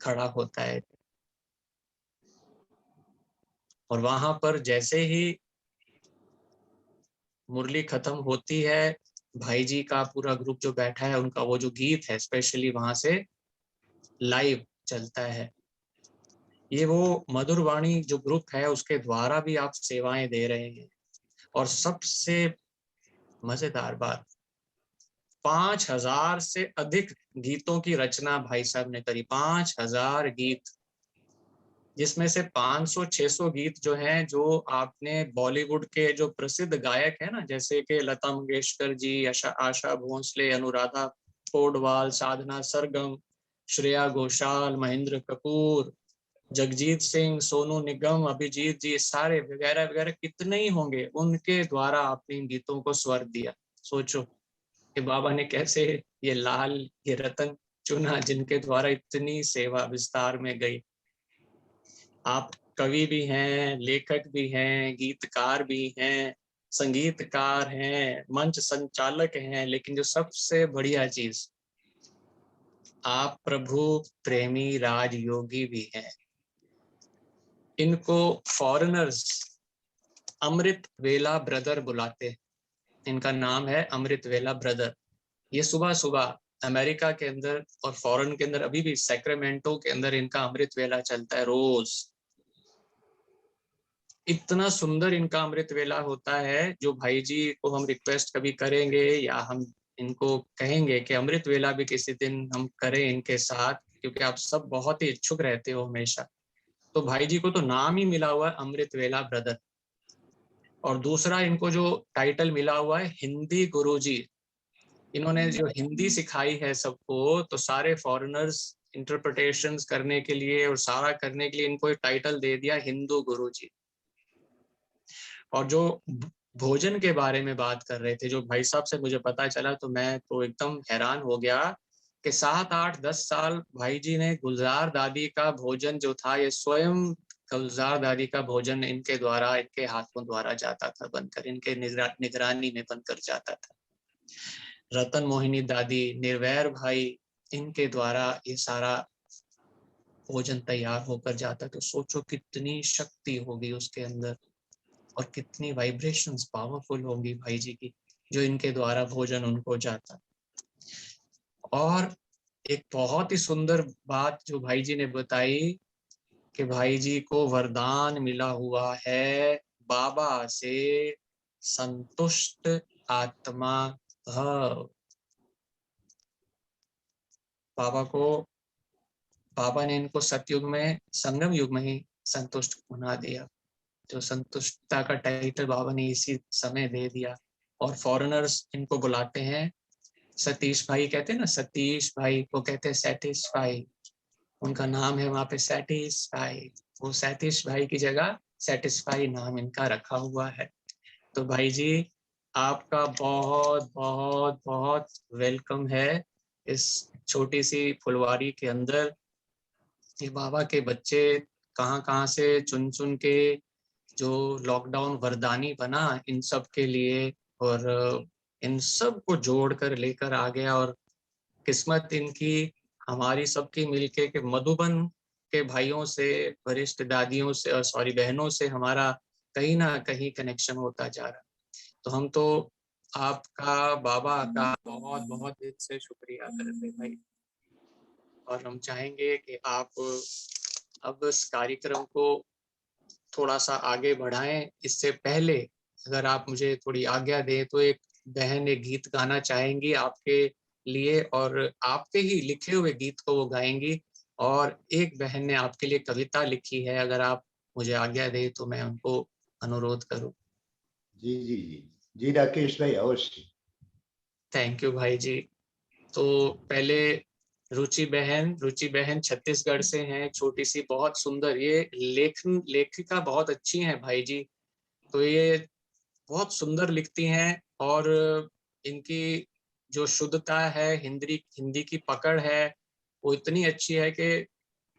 खड़ा होता है। और वहां पर जैसे ही मुरली खत्म होती है, भाई जी का पूरा ग्रुप जो बैठा है, उनका वो जो गीत है स्पेशली वहां से लाइव चलता है। ये वो मधुरवाणी जो ग्रुप है उसके द्वारा भी आप सेवाएं दे रहे हैं। और सबसे मजेदार बात, 5,000 से अधिक गीतों की रचना भाई साहब ने करी। 5,000 गीत, जिसमें से 500-600 गीत जो हैं, जो आपने बॉलीवुड के जो प्रसिद्ध गायक है ना, जैसे कि लता मंगेशकर जी, आशा भोसले, अनुराधा पौडवाल, साधना सरगम, श्रेया घोषाल, महेंद्र कपूर, जगजीत सिंह, सोनू निगम, अभिजीत जी, सारे वगैरह वगैरह कितने ही होंगे, उनके द्वारा आपने इन गीतों को स्वर दिया। सोचो कि बाबा ने कैसे ये लाल, ये रतन चुना, जिनके द्वारा इतनी सेवा विस्तार में गई। आप कवि भी हैं, लेखक भी हैं, गीतकार भी हैं, संगीतकार हैं, मंच संचालक हैं, लेकिन जो सबसे बढ़िया चीज, आप प्रभु प्रेमी राजयोगी भी हैं। इनको फॉरेनर्स अमृत वेला ब्रदर बुलाते हैं। इनका नाम है अमृत वेला ब्रदर। ये सुबह सुबह अमेरिका के अंदर और फॉरेन के अंदर, अभी भी सैक्रामेंटो के अंदर इनका अमृत वेला चलता है रोज। इतना सुंदर इनका अमृत वेला होता है। जो भाई जी को हम रिक्वेस्ट कभी करेंगे या हम इनको कहेंगे कि अमृत वेला भी किसी दिन हम करें इनके साथ, क्योंकि आप सब बहुत ही इच्छुक रहते हो हमेशा। तो भाई जी को तो नाम ही मिला हुआ है अमृत वेला ब्रदर। और दूसरा इनको जो टाइटल मिला हुआ है हिंदी गुरुजी। इन्होंने जो हिंदी सिखाई है सबको, तो सारे फॉरेनर्स इंटरप्रिटेशंस करने के लिए और सारा करने के लिए इनको एक टाइटल दे दिया हिंदू गुरुजी। और जो भोजन के बारे में बात कर रहे थे, जो भाई साहब से मुझे पता चला, तो मैं तो एकदम हैरान हो गया कि 7, 8, 10 साल भाई जी ने गुलजार दादी का भोजन जो था, ये स्वयं गुलजार दादी का भोजन इनके द्वारा, इनके हाथों द्वारा जाता था बनकर, इनके निगरानी में बनकर जाता था। रतन मोहिनी दादी, निर्वैर भाई, इनके द्वारा ये सारा भोजन तैयार होकर जाता। तो सोचो कितनी शक्ति होगी उसके अंदर और कितनी वाइब्रेशंस पावरफुल होंगी भाई जी की, जो इनके द्वारा भोजन उनको जाता। और एक बहुत ही सुंदर बात जो भाई जी ने बताई कि भाई जी को वरदान मिला हुआ है बाबा से, संतुष्ट आत्मा भव। बाबा ने इनको सतयुग में, संगम युग में ही संतुष्ट बना दिया। जो संतुष्टता का टाइटल बाबा ने इसी समय दे दिया। और फॉरेनर्स इनको बुलाते हैं सतीश भाई, कहते हैं ना, सतीश भाई को कहते हैं सेटिस्फाई। उनका नाम है वहां पे सेटिस्फाई। वो सतीश भाई की जगह सेटिस्फाई नाम इनका रखा हुआ है। तो भाई जी, आपका बहुत बहुत बहुत वेलकम है इस छोटी सी फुलवारी के अंदर। ये बाबा के बच्चे कहाँ कहाँ से चुन चुन के जो लॉकडाउन वरदानी बना इन सब के लिए, और इन सब को जोड़ कर लेकर आ गया। और किस्मत इनकी हमारी सबकी मिलके के मधुबन के भाइयों से, वरिष्ठ दादियों से, और सॉरी बहनों से हमारा कहीं ना कहीं कनेक्शन होता जा रहा। तो हम तो आपका, बाबा का बहुत बहुत दिल से शुक्रिया करते हैं भाई। और हम चाहेंगे कि आप अब इस कार्यक्रम को थोड़ा सा आगे बढ़ाएं। इससे पहले अगर आप मुझे थोड़ी आज्ञा दें, तो एक बहन एक गीत गाना चाहेंगी आपके लिए, और आपके ही लिखे हुए गीत को वो गाएंगी। और एक बहन ने आपके लिए कविता लिखी है, अगर आप मुझे आज्ञा दें तो मैं उनको अनुरोध करूं। जी जी जी जी राकेश भाई, अवश्य। थैंक यू भाई जी। तो पहले रुचि बहन छत्तीसगढ़ से हैं, छोटी सी बहुत सुंदर, ये लेखिका बहुत अच्छी हैं भाई जी। तो ये बहुत सुंदर लिखती हैं। और इनकी जो शुद्धता है, हिंदी हिंदी की पकड़ है, वो इतनी अच्छी है कि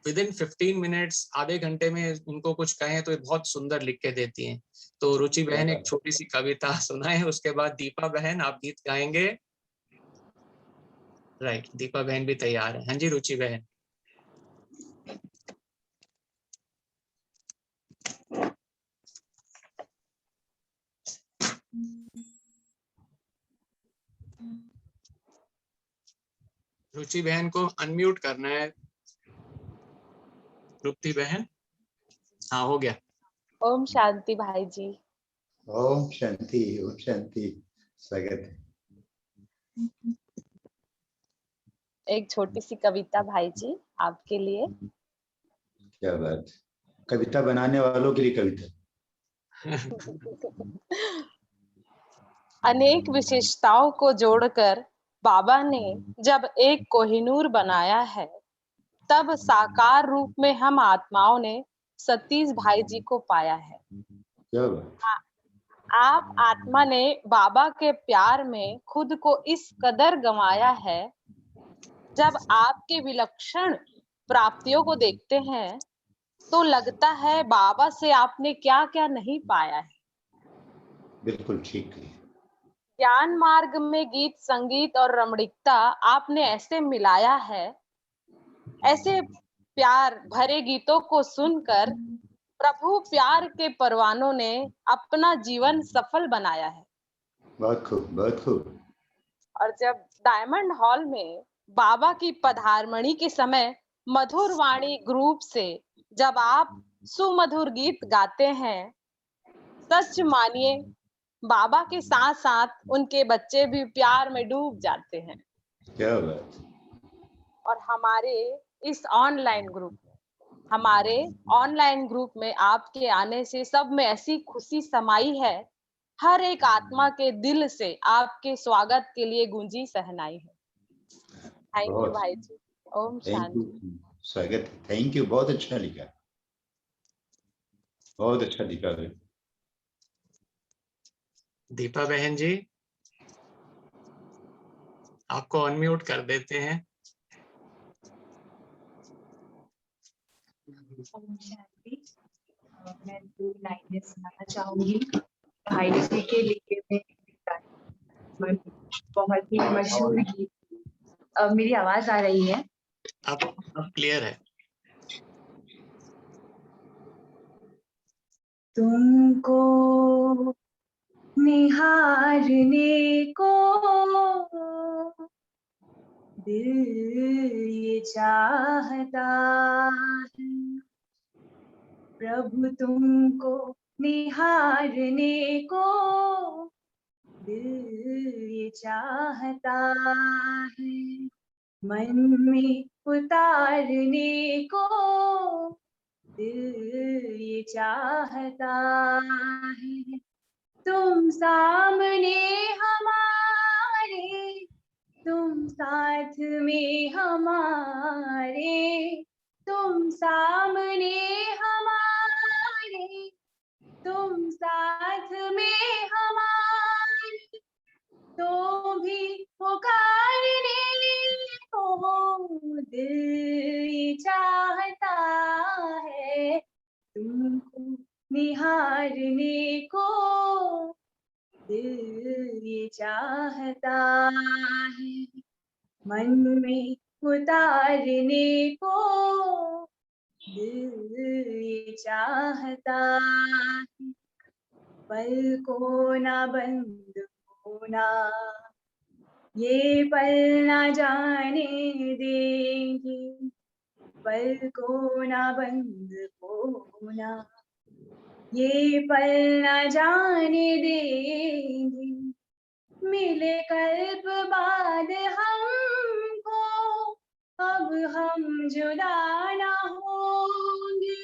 विद इन 15 मिनट्स, आधे घंटे में उनको कुछ कहें तो ये बहुत सुंदर लिख के देती हैं। तो रुचि क्या बहन एक बात है। छोटी सी कविता सुनाए, उसके बाद दीपा बहन आप गीत गाएंगे। राइट, दीपा बहन भी तैयार है। हाँ जी रुचि बहन। रुचि बहन को अनम्यूट करना है। तृप्ति बहन, हाँ हो गया। ओम शांति भाई जी। ओम शांति, ओम शांति। स्वागत है। एक छोटी सी कविता भाई जी आपके लिए। क्या बात, कविता बनाने वालों के लिए कविता। अनेक विशेषताओं को जोड़कर बाबा ने जब एक कोहिनूर बनाया है, तब साकार रूप में हम आत्माओं ने सतीश भाई जी को पाया है। क्या बात। आप आत्मा ने बाबा के प्यार में खुद को इस कदर गंवाया है, जब आपके विलक्षण प्राप्तियों को देखते हैं तो लगता है बाबा से आपने क्या क्या नहीं पाया है। बिल्कुल ठीक है। ज्ञान मार्ग में गीत संगीत और रमणीकता आपने ऐसे मिलाया है, ऐसे प्यार भरे गीतों को सुनकर प्रभु प्यार के परवानों ने अपना जीवन सफल बनाया है। बहुत खूब, बहुत खूब। और जब डायमंड हॉल में बाबा की पधारमणि के समय मधुर वाणी ग्रुप से जब आप सुमधुर गीत गाते हैं, सच मानिए बाबा के साथ साथ उनके बच्चे भी प्यार में डूब जाते हैं। क्या बात। और हमारे ऑनलाइन ग्रुप में आपके आने से सब में ऐसी खुशी समाई है, हर एक आत्मा के दिल से आपके स्वागत के लिए गूंजी सहनाई है। थैंक यू भाई जी। ओम शांति। स्वागत है। थैंक यू, बहुत अच्छा लिखा, बहुत अच्छा लिखा है। दीपा बहन जी, आपको अनम्यूट कर देते हैं। ओम शांति। मैं 2 लाइनें सुनाना चाहूंगी भाई जी के लिए। मैं बहुत ही मशहूर गीत। मेरी आवाज आ रही है? अब क्लियर है। तुमको निहारने को दिल ये चाहता है, प्रभु तुमको निहारने को दिल ये चाहता है, मन में उतारने को दिल ये चाहता है। तुम सामने हमारे, तुम साथ में हमारे, तुम सामने हमारे, तुम साथ में हमारे, तो भी पुकारने को दिल चाहता है, तुमको निहारने को दिल ये चाहता है, मन में उतारने को दिल ये चाहता है, पल को ना बंद होना ये पल ना जाने देंगे, पल को ना बंद होना ये पल ना जाने देंगे, मिले कल्प बाद हमको अब हम जुदा ना होंगे,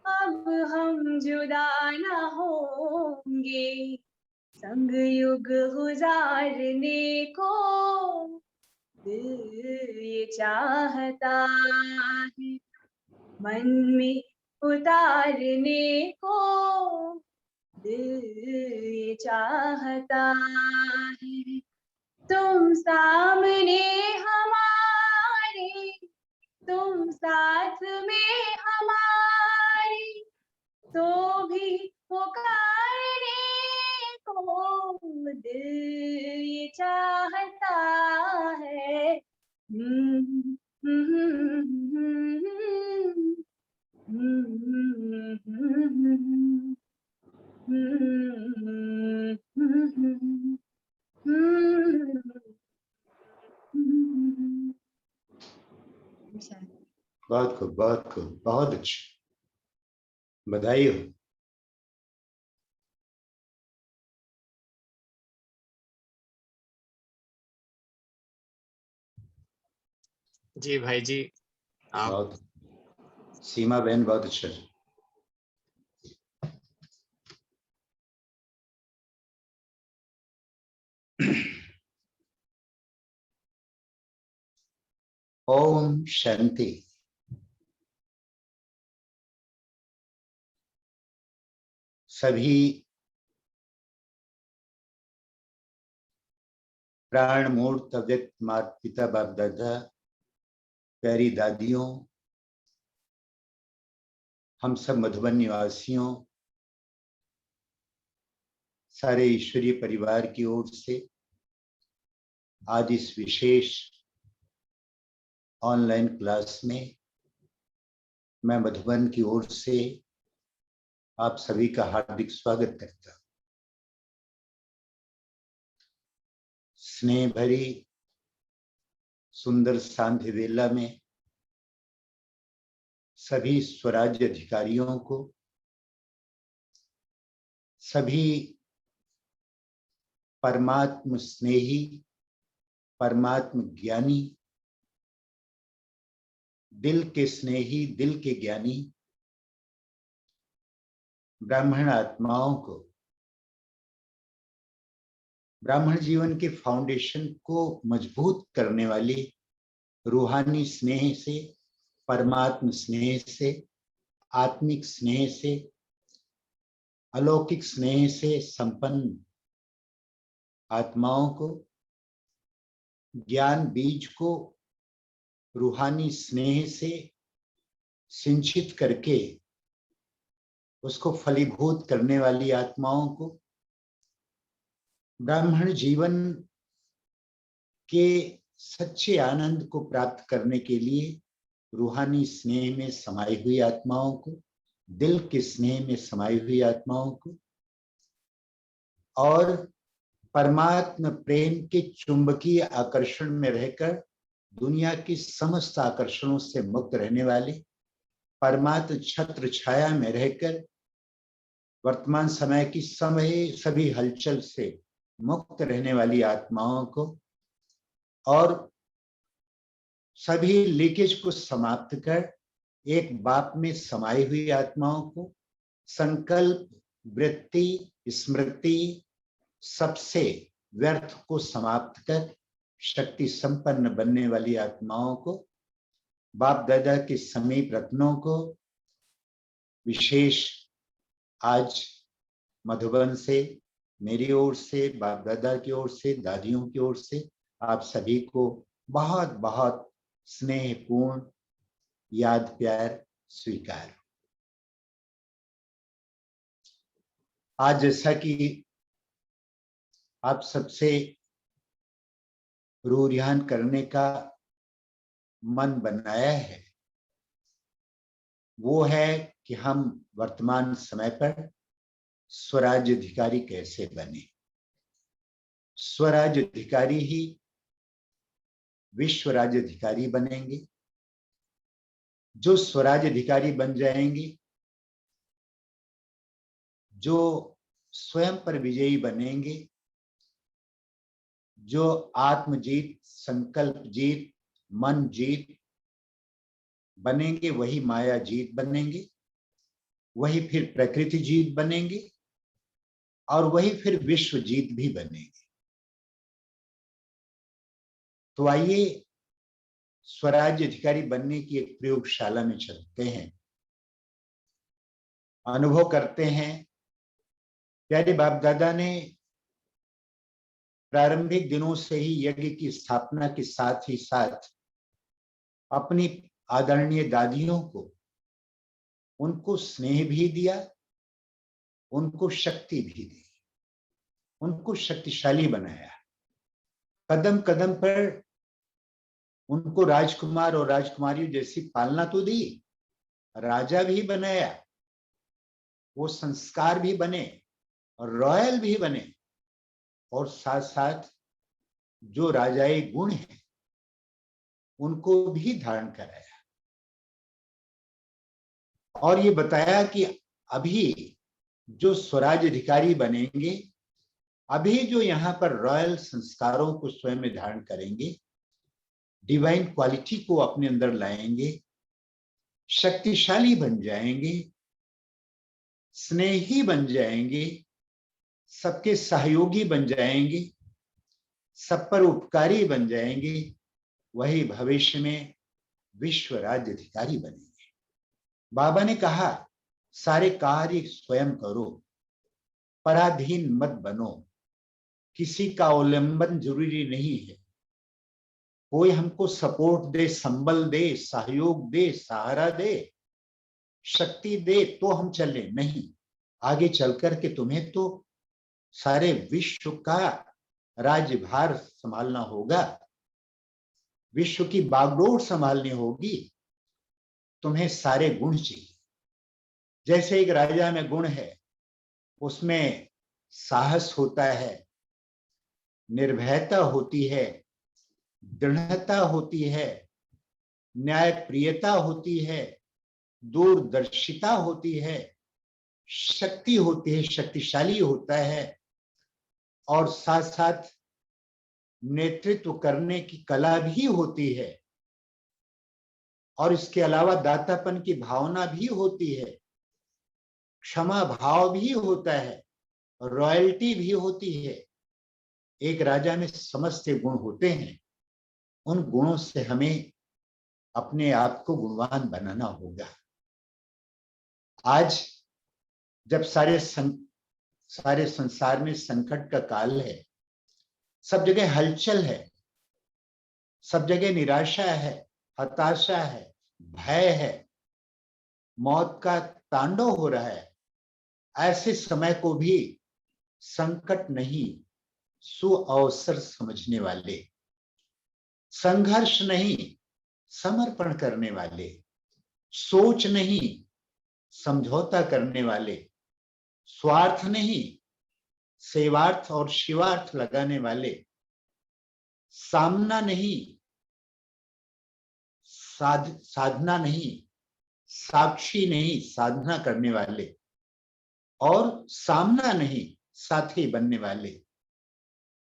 अब हम जुदा ना होंगे, संग युग गुजारने को दिल ये चाहता है, मन में उतारने को दिल ये चाहता है, तुम सामने हमारे, तुम साथ में हमारे, तो भी पुकारने को दिल ये चाहता है। बहुत खूब, बहुत खूब, बहुत अच्छा, बधाई हो। जी भाई जी, आप बहुत, सीमा बहन बहुत अच्छा। ओम शांति। सभी प्राण मूर्त व्यक्त माता पिता बाप दादा, प्यारी दादियों, हम सब मधुबन निवासियों, सारे ईश्वरीय परिवार की ओर से आज इस विशेष ऑनलाइन क्लास में मैं मधुबन की ओर से आप सभी का हार्दिक स्वागत करता हूं। स्नेह भरी सुंदर सांध्य वेला में सभी स्वराज्य अधिकारियों को, सभी परमात्म स्नेही, परमात्म ज्ञानी, दिल के स्नेही, दिल के ज्ञानी ब्राह्मण आत्माओं को, ब्राह्मण जीवन के फाउंडेशन को मजबूत करने वाली रूहानी स्नेह से, परमात्म स्नेह से, आत्मिक स्नेह से, अलौकिक स्नेह से संपन्न आत्माओं को, ज्ञान बीज को रूहानी स्नेह से सिंचित करके उसको फलीभूत करने वाली आत्माओं को, ब्राह्मण जीवन के सच्चे आनंद को प्राप्त करने के लिए रूहानी स्नेह में समाई हुई आत्माओं को, दिल के स्नेह में समाई हुई आत्माओं को, और परमात्म प्रेम के चुंबकीय आकर्षण में रहकर दुनिया की समस्त आकर्षणों से मुक्त रहने वाले, परमात्म छत्र छाया में रहकर वर्तमान समय की सभी हलचल से मुक्त रहने वाली आत्माओं को, और सभी लीकेज को समाप्त कर एक बाप में समाई हुई आत्माओं को, संकल्प, वृत्ति, स्मृति सबसे व्यर्थ को समाप्त कर शक्ति संपन्न बनने वाली आत्माओं को, बाप दादा के समीप रत्नों को विशेष आज मधुबन से, मेरी ओर से, बाप दादा की ओर से, दादियों की ओर से आप सभी को बहुत बहुत स्नेहपूर्ण याद प्यार स्वीकार। आज जैसा कि आप सबसे रूरियान करने का मन बनाया है, वो है कि हम वर्तमान समय पर स्वराज्य अधिकारी कैसे बने। स्वराज्य अधिकारी ही विश्व राज्य अधिकारी बनेंगे। जो स्वराज्य अधिकारी बन जाएंगे, जो स्वयं पर विजयी बनेंगे, जो आत्मजीत, संकल्प जीत, मन जीत बनेंगे, वही माया जीत बनेंगे, वही फिर प्रकृति जीत बनेंगे, और वही फिर विश्व जीत भी बनेंगे। तो आइए स्वराज्य अधिकारी बनने की एक प्रयोगशाला में चलते हैं, अनुभव करते हैं। प्यारे बाप दादा ने प्रारंभिक दिनों से ही यज्ञ की स्थापना के साथ ही साथ अपनी आदरणीय दादियों को, उनको स्नेह भी दिया, उनको शक्ति भी दी, उनको शक्तिशाली बनाया। कदम कदम पर उनको राजकुमार और राजकुमारियों जैसी पालना तो दी, राजा भी बनाया, वो संस्कार भी बने और रॉयल भी बने, और साथ साथ जो राजाई गुण हैं उनको भी धारण कराया। और ये बताया कि अभी जो स्वराज अधिकारी बनेंगे, अभी जो यहाँ पर रॉयल संस्कारों को स्वयं में धारण करेंगे, डिवाइन क्वालिटी को अपने अंदर लाएंगे, शक्तिशाली बन जाएंगे, स्नेही बन जाएंगे, सबके सहयोगी बन जाएंगे, सब पर उपकारी बन जाएंगे, वही भविष्य में विश्व राज्य अधिकारी बनेंगे। बाबा ने कहा सारे कार्य स्वयं करो, पराधीन मत बनो, किसी का अवलंबन जरूरी नहीं है, कोई हमको सपोर्ट दे, संबल दे, सहयोग दे, सहारा दे, शक्ति दे तो हम चले, नहीं, आगे चल करके तुम्हें तो सारे विश्व का राज्यभार संभालना होगा, विश्व की बागडोर संभालनी होगी, तुम्हें सारे गुण चाहिए। जैसे एक राजा में गुण है, उसमें साहस होता है, निर्भयता होती है, दृढ़ता होती है, न्यायप्रियता होती है, दूरदर्शिता होती है, शक्ति होती है, शक्तिशाली होता है, और साथ साथ नेतृत्व करने की कला भी होती है, और इसके अलावा दातापन की भावना भी होती है, क्षमा भाव भी होता है, रॉयल्टी भी होती है। एक राजा में समस्त गुण होते हैं, उन गुणों से हमें अपने आप को गुणवान बनाना होगा। आज जब सारे संसार में संकट का काल है, सब जगह हलचल है, सब जगह निराशा है, हताशा है, भय है, मौत का तांडव हो रहा है, ऐसे समय को भी संकट नहीं, सुअवसर समझने वाले, संघर्ष नहीं, समर्पण करने वाले, सोच नहीं, समझौता करने वाले, स्वार्थ नहीं, सेवार्थ और शिवार्थ लगाने वाले, सामना नहीं, साधना नहीं, साक्षी नहीं, साधना करने वाले, और सामना नहीं, साथी बनने वाले,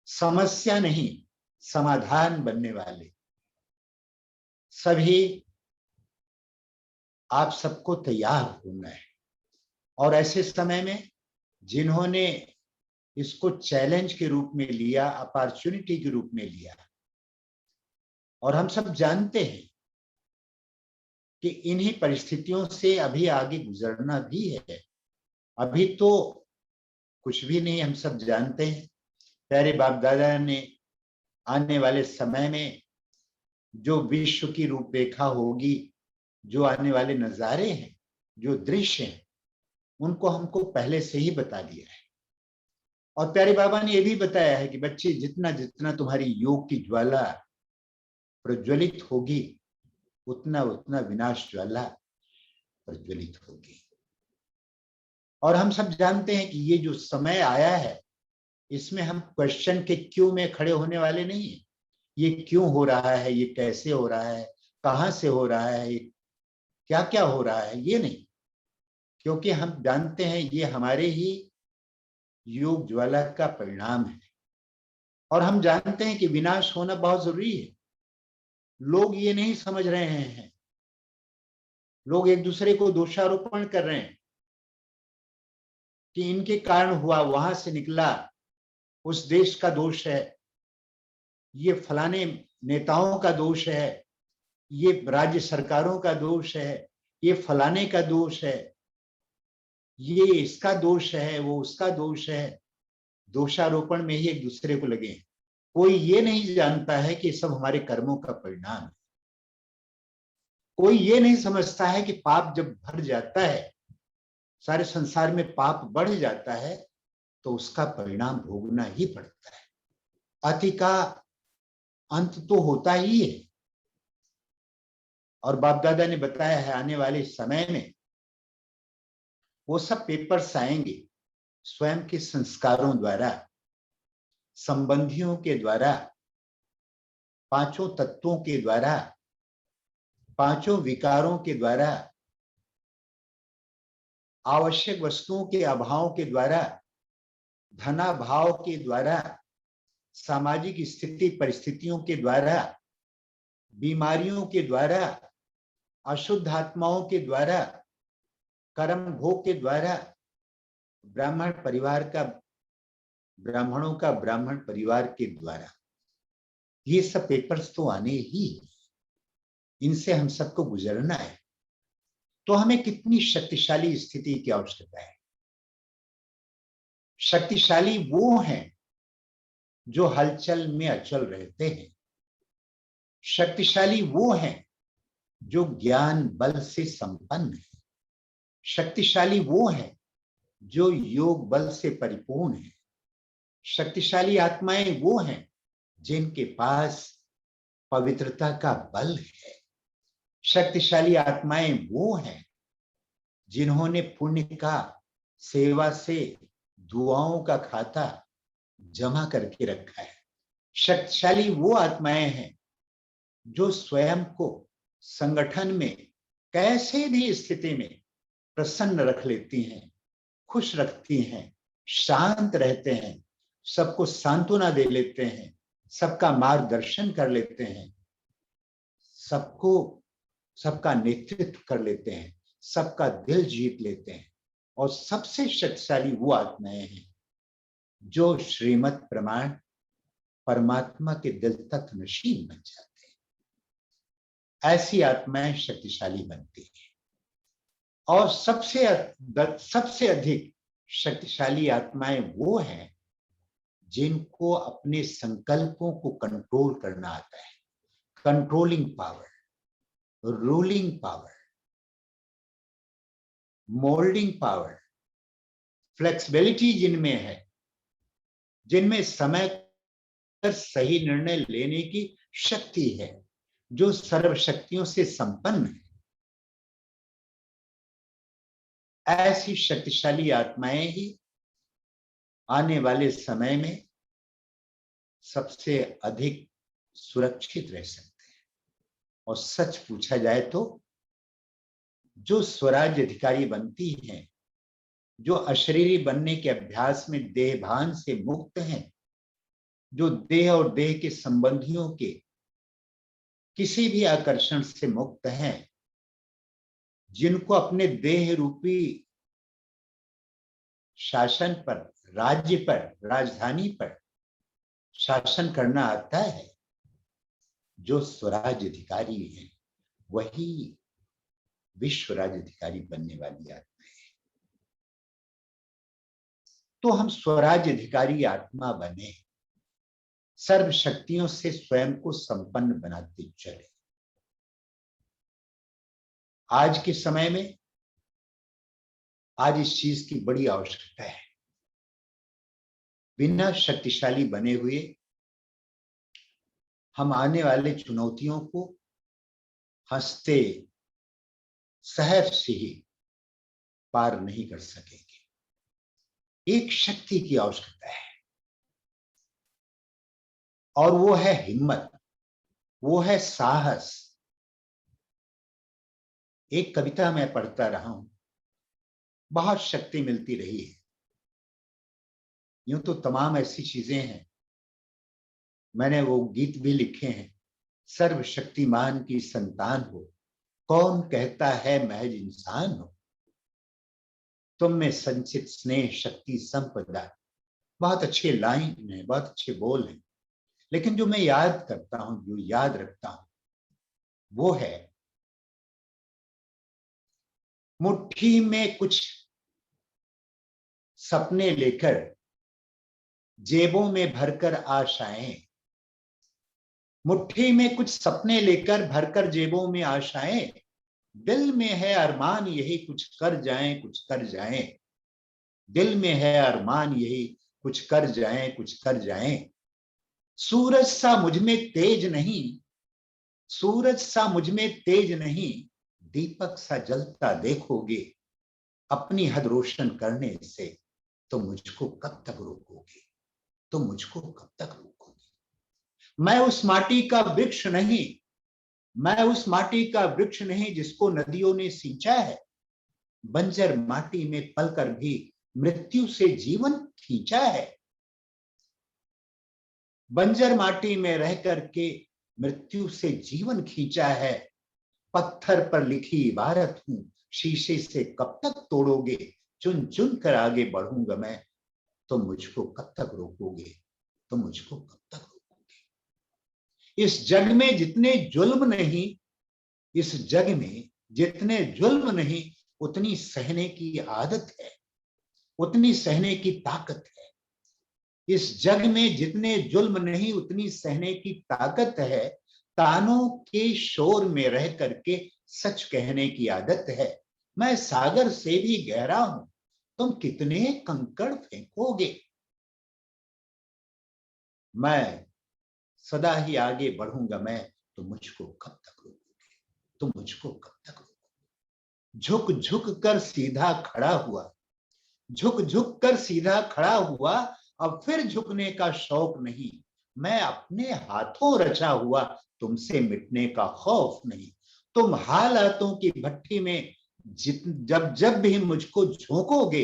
समस्या नहीं, समाधान बनने वाले, सभी आप सबको तैयार होना है। और ऐसे समय में जिन्होंने इसको चैलेंज के रूप में लिया, अपॉर्चुनिटी के रूप में लिया, और हम सब जानते हैं कि इन्हीं परिस्थितियों से अभी आगे गुजरना भी है, अभी तो कुछ भी नहीं, हम सब जानते हैं। प्यारे बाप दादा ने आने वाले समय में जो विश्व की रूपरेखा होगी, जो आने वाले नजारे हैं, जो दृश्य हैं, उनको हमको पहले से ही बता दिया है। और प्यारे बाबा ने यह भी बताया है कि बच्चे, जितना जितना तुम्हारी योग की ज्वाला प्रज्वलित होगी, उतना उतना विनाश ज्वाला प्रज्वलित होगी। और हम सब जानते हैं कि ये जो समय आया है, इसमें हम क्वेश्चन के क्यों में खड़े होने वाले नहीं है। ये क्यों हो रहा है, ये कैसे हो रहा है, कहां से हो रहा है, क्या क्या हो रहा है, ये नहीं, क्योंकि हम जानते हैं ये हमारे ही योग ज्वाला का परिणाम है। और हम जानते हैं कि विनाश होना बहुत जरूरी है। लोग ये नहीं समझ रहे हैं, लोग एक दूसरे को दोषारोपण कर रहे हैं कि इनके कारण हुआ, वहां से निकला, उस देश का दोष है, ये फलाने नेताओं का दोष है, ये राज्य सरकारों का दोष है, ये फलाने का दोष है, ये इसका दोष है, वो उसका दोष है। दोषारोपण में ही एक दूसरे को लगे। कोई ये नहीं जानता है कि सब हमारे कर्मों का परिणाम है। कोई ये नहीं समझता है कि पाप जब भर जाता है, सारे संसार में पाप बढ़ जाता है, तो उसका परिणाम भोगना ही पड़ता है। अति का अंत तो होता ही है। और बाप दादा ने बताया है आने वाले समय में वो सब पेपर्स आएंगे स्वयं के संस्कारों द्वारा, संबंधियों के द्वारा, पांचों तत्वों के द्वारा, पांचों विकारों के द्वारा आवश्यक वस्तुओं के अभाव के द्वारा, धनाभाव के द्वारा, सामाजिक स्थिति परिस्थितियों के द्वारा, बीमारियों के द्वारा, अशुद्ध आत्माओं के द्वारा, कर्म भोग के द्वारा ब्राह्मणों का ब्राह्मण परिवार के द्वारा ये सब पेपर्स तो आने ही, इनसे हम सबको गुजरना है। तो हमें कितनी शक्तिशाली स्थिति की आवश्यकता है। शक्तिशाली वो हैं जो हलचल में अचल रहते हैं। शक्तिशाली वो हैं जो ज्ञान बल से संपन्न है। शक्तिशाली वो हैं जो योग बल से परिपूर्ण है। शक्तिशाली आत्माएं वो हैं जिनके पास पवित्रता का बल है। शक्तिशाली आत्माएं वो हैं जिन्होंने पुण्य का, सेवा से दुआओं का खाता जमा करके रखा है। शक्तिशाली वो आत्माएं हैं जो स्वयं को संगठन में कैसे भी स्थिति में प्रसन्न रख लेती हैं, खुश रखती हैं, शांत रहते हैं, सबको सांत्वना दे लेते हैं, सबका मार्गदर्शन कर लेते हैं, सबका नेतृत्व कर लेते हैं, सबका दिल जीत लेते हैं। और सबसे शक्तिशाली वो आत्माएं हैं जो श्रीमत प्रमाण परमात्मा के दिल तक नशीन बन जाते हैं। ऐसी आत्माएं शक्तिशाली बनती हैं। और सबसे अधिक शक्तिशाली आत्माएं वो हैं जिनको अपने संकल्पों को कंट्रोल करना आता है। Controlling power, ruling power, moulding power, flexibility जिनमें है, जिनमें समय पर सही निर्णय लेने की शक्ति है, जो सर्वशक्तियों से संपन्न है। ऐसी शक्तिशाली आत्माएं ही आने वाले समय में सबसे अधिक सुरक्षित रह सकते हैं। और सच पूछा जाए तो जो स्वराज्य अधिकारी बनती हैं, जो अशरीरी बनने के अभ्यास में देहभान से मुक्त हैं, जो देह और देह के संबंधियों के किसी भी आकर्षण से मुक्त हैं, जिनको अपने देह रूपी शासन पर, राज्य पर, राजधानी पर शासन करना आता है, जो स्वराज्य अधिकारी हैं, वही विश्व राज्य अधिकारी बनने वाली आत्मा है। तो हम स्वराज्य अधिकारी आत्मा बने, सर्व शक्तियों से स्वयं को संपन्न बनाते चले। आज के समय में आज इस चीज की बड़ी आवश्यकता है। बिना शक्तिशाली बने हुए हम आने वाले चुनौतियों को हंसते सहज से ही पार नहीं कर सकेंगे। एक शक्ति की आवश्यकता है और वो है हिम्मत, वो है साहस। एक कविता मैं पढ़ता रहा हूं, बहुत शक्ति मिलती रही है। यूं तो तमाम ऐसी चीजें हैं, मैंने वो गीत भी लिखे हैं। सर्वशक्तिमान की संतान हो, कौन कहता है महज इंसान हो, तुम में संचित स्नेह शक्ति संपदा। बहुत अच्छे लाइन है, बहुत अच्छे बोल हैं, लेकिन जो मैं याद करता हूं, जो याद रखता हूं, वो है मुट्ठी में कुछ सपने लेकर जेबों में भरकर आशाएं। मुट्ठी में कुछ सपने लेकर भरकर जेबों में आशाएं, दिल में है अरमान यही कुछ कर जाएं, कुछ कर जाएं। दिल में है अरमान यही कुछ कर जाएं, कुछ कर जाएं। सूरज सा मुझ में तेज नहीं, सूरज सा मुझ में तेज नहीं, दीपक सा जलता देखोगे। अपनी हद रोशन करने से तो मुझको कब तक रोकोगे, तो मुझको कब तक रोकोगे। मैं उस माटी का वृक्ष नहीं, मैं उस माटी का वृक्ष नहीं जिसको नदियों ने सींचा है। बंजर माटी में पलकर भी मृत्यु से जीवन खींचा है। बंजर माटी में रह करके मृत्यु से जीवन खींचा है। पत्थर पर लिखी इबारत हूं, शीशे से कब तक तोड़ोगे, चुन चुन कर आगे बढ़ूंगा मैं, तो मुझको कब तक रोकोगे, तो मुझको कब तक रोकोगे। इस जग में जितने जुल्म नहीं, इस जग में जितने जुल्म नहीं, उतनी सहने की आदत है, उतनी सहने की ताकत है। इस जग में जितने जुल्म नहीं, उतनी सहने की ताकत है। तानों के शोर में रह करके सच कहने की आदत है। मैं सागर से भी गहरा हूं, तुम कितने कंकड़ फेंकोगे। मैं सदा ही आगे बढ़ूंगा मैं, तो मुझको कब तक रोकोगे, तो मुझको कब तक रोकोगे। झुक झुक कर सीधा खड़ा हुआ, झुक झुक कर सीधा खड़ा हुआ, अब फिर झुकने का शौक नहीं। मैं अपने हाथों रचा हुआ, तुमसे मिटने का खौफ नहीं। तुम हालातों की भट्टी में जब जब भी मुझको झोंकोगे,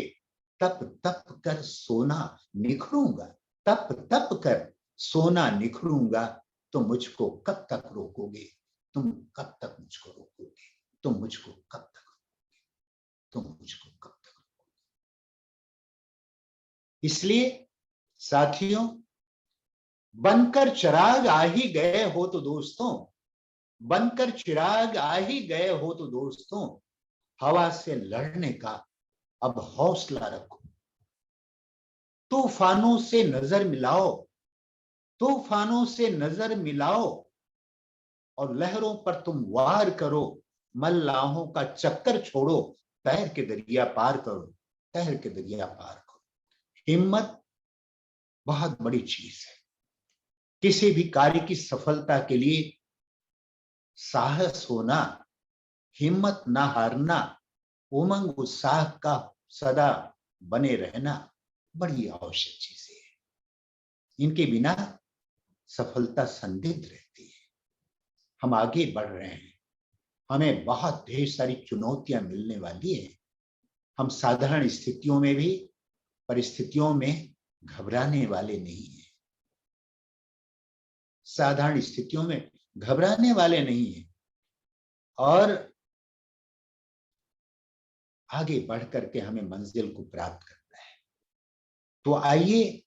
तप तप कर सोना निखरूंगा, तप तप कर सोना निखरूंगा। तो मुझको कब तक रोकोगे, तुम कब तक मुझको रोकोगे, तुम मुझको कब तक रोकोगे, तुम मुझको कब तक रोकोगे। इसलिए साथियों, बनकर चिराग आ ही गए हो तो दोस्तों, बनकर चिराग आ ही गए हो तो दोस्तों, हवा से लड़ने का अब हौसला रखो। तूफानों से नजर मिलाओ, तूफानों से नजर मिलाओ, और लहरों पर तुम वार करो। मल्लाहों का चक्कर छोड़ो, तैर के दरिया पार करो, तैर के दरिया पार करो। हिम्मत बहुत बड़ी चीज है। किसी भी कार्य की सफलता के लिए साहस होना, हिम्मत ना हारना, उमंग उत्साह का सदा बने रहना बड़ी आवश्यक चीजें हैं। इनके बिना सफलता संदिग्ध रहती है। हम आगे बढ़ रहे हैं, हमें बहुत ढेर सारी चुनौतियां मिलने वाली है। हम साधारण स्थितियों में भी, परिस्थितियों में घबराने वाले नहीं हैं। साधारण स्थितियों में घबराने वाले नहीं हैं, और आगे बढ़ करके हमें मंजिल को प्राप्त करना है। तो आइए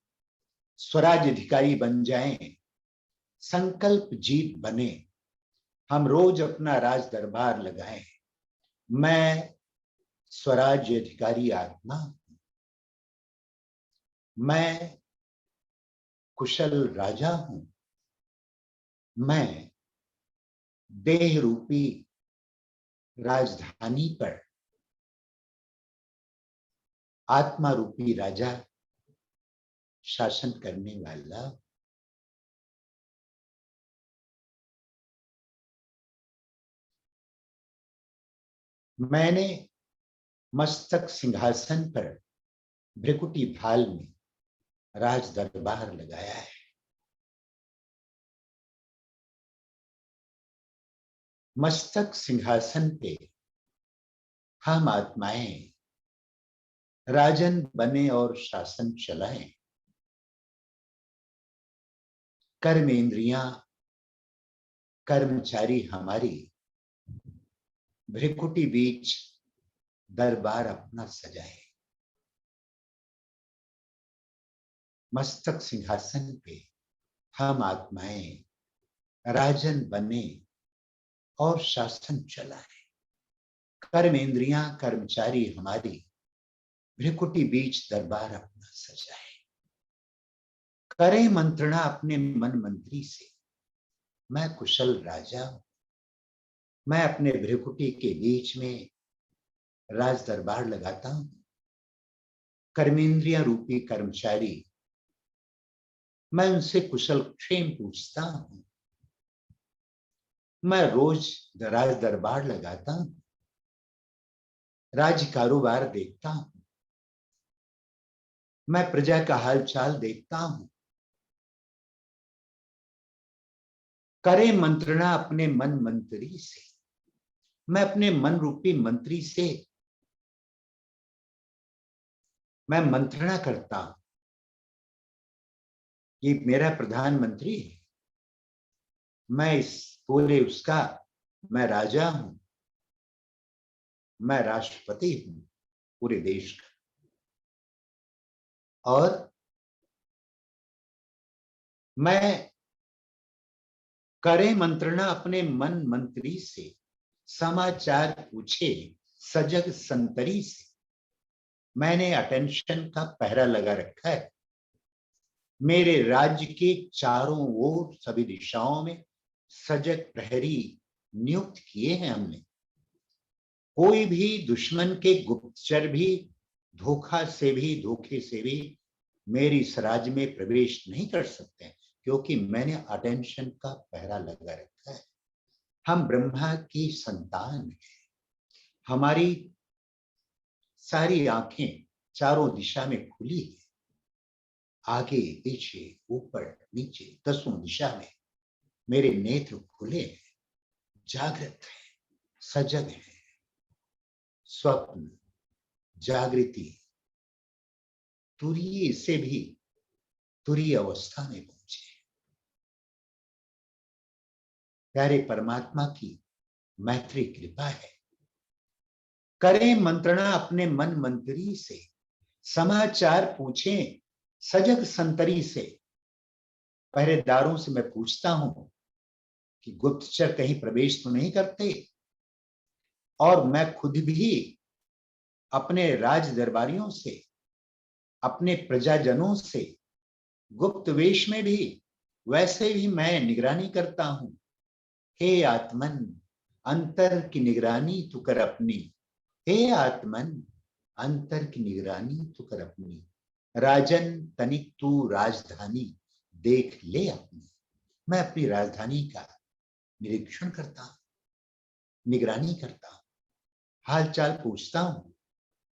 स्वराज अधिकारी बन जाएं, संकल्प जीत बने। हम रोज अपना राज दरबार लगाएं। मैं स्वराज अधिकारी आत्मा हूं, मैं कुशल राजा हूं, मैं देह रूपी राजधानी पर आत्मा रूपी राजा शासन करने वाला। मैंने मस्तक सिंहासन पर भृकुटी भाल में राज दरबार लगाया है। मस्तक सिंहासन पे हम आत्माएं राजन बने और शासन चलाएं। कर्मेंद्रियां कर्मचारी हमारी भृकुटी बीच दरबार अपना सजाए। मस्तक सिंहासन पे हम आत्माएं राजन बने और शासन चलाए। कर्मेंद्रियां कर्मचारी हमारी भृकुटी बीच दरबार अपना सजाए। करें मंत्रणा अपने मन मंत्री से, मैं कुशल राजा हूं। मैं अपने भृकुटी के बीच में राज दरबार लगाता हूं। कर्मेंद्रिया रूपी कर्मचारी, मैं उनसे कुशल क्षेम पूछता हूं। मैं रोज राज दरबार लगाता हूं, राज कारोबार देखता हूं। मैं प्रजा का हालचाल देखता हूं। करे मंत्रणा अपने मन मंत्री से, मैं अपने मन रूपी मंत्री से मैं मंत्रणा करता हूं, ये मेरा प्रधानमंत्री है, मैं इस पूरे उसका मैं राजा हूं, मैं राष्ट्रपति हूं पूरे देश का। और मैं करे मंत्रणा अपने मन मंत्री से, समाचार पूछे सजग संतरी से। मैंने अटेंशन का पहरा लगा रखा है। मेरे राज्य के चारों ओर सभी दिशाओं में सजग प्रहरी नियुक्त किए हैं हमने। कोई भी दुश्मन के गुप्तचर भी धोखे से भी मेरी इस राज्य में प्रवेश नहीं कर सकते, क्योंकि मैंने अटेंशन का पहरा लगा रखा है। हम ब्रह्मा की संतान हैं, हमारी सारी आंखें चारों दिशा में खुली है, आगे पीछे ऊपर नीचे दसों दिशा में मेरे नेत्र खुले हैं, जागृत है, सजग है। स्वप्न जागृति तुरीय से भी तुरीय अवस्था में पहुंचे। प्यारे परमात्मा की मैत्री कृपा है। करें मंत्रणा अपने मन मंत्री से, समाचार पूछें सजग संतरी से। पहरेदारों से मैं पूछता हूं कि गुप्तचर कहीं प्रवेश तो नहीं करते, और मैं खुद भी अपने राज दरबारियों से, अपने प्रजाजनों से गुप्त वेश में भी वैसे भी मैं निगरानी करता हूं। हे आत्मन अंतर की निगरानी तू कर अपनी, हे आत्मन अंतर की निगरानी तू कर अपनी। राजन तनिक तू राजधानी देख ले अपनी। मैं अपनी राजधानी का निरीक्षण करता हूं, निगरानी करता हूं, हालचाल पूछता हूं,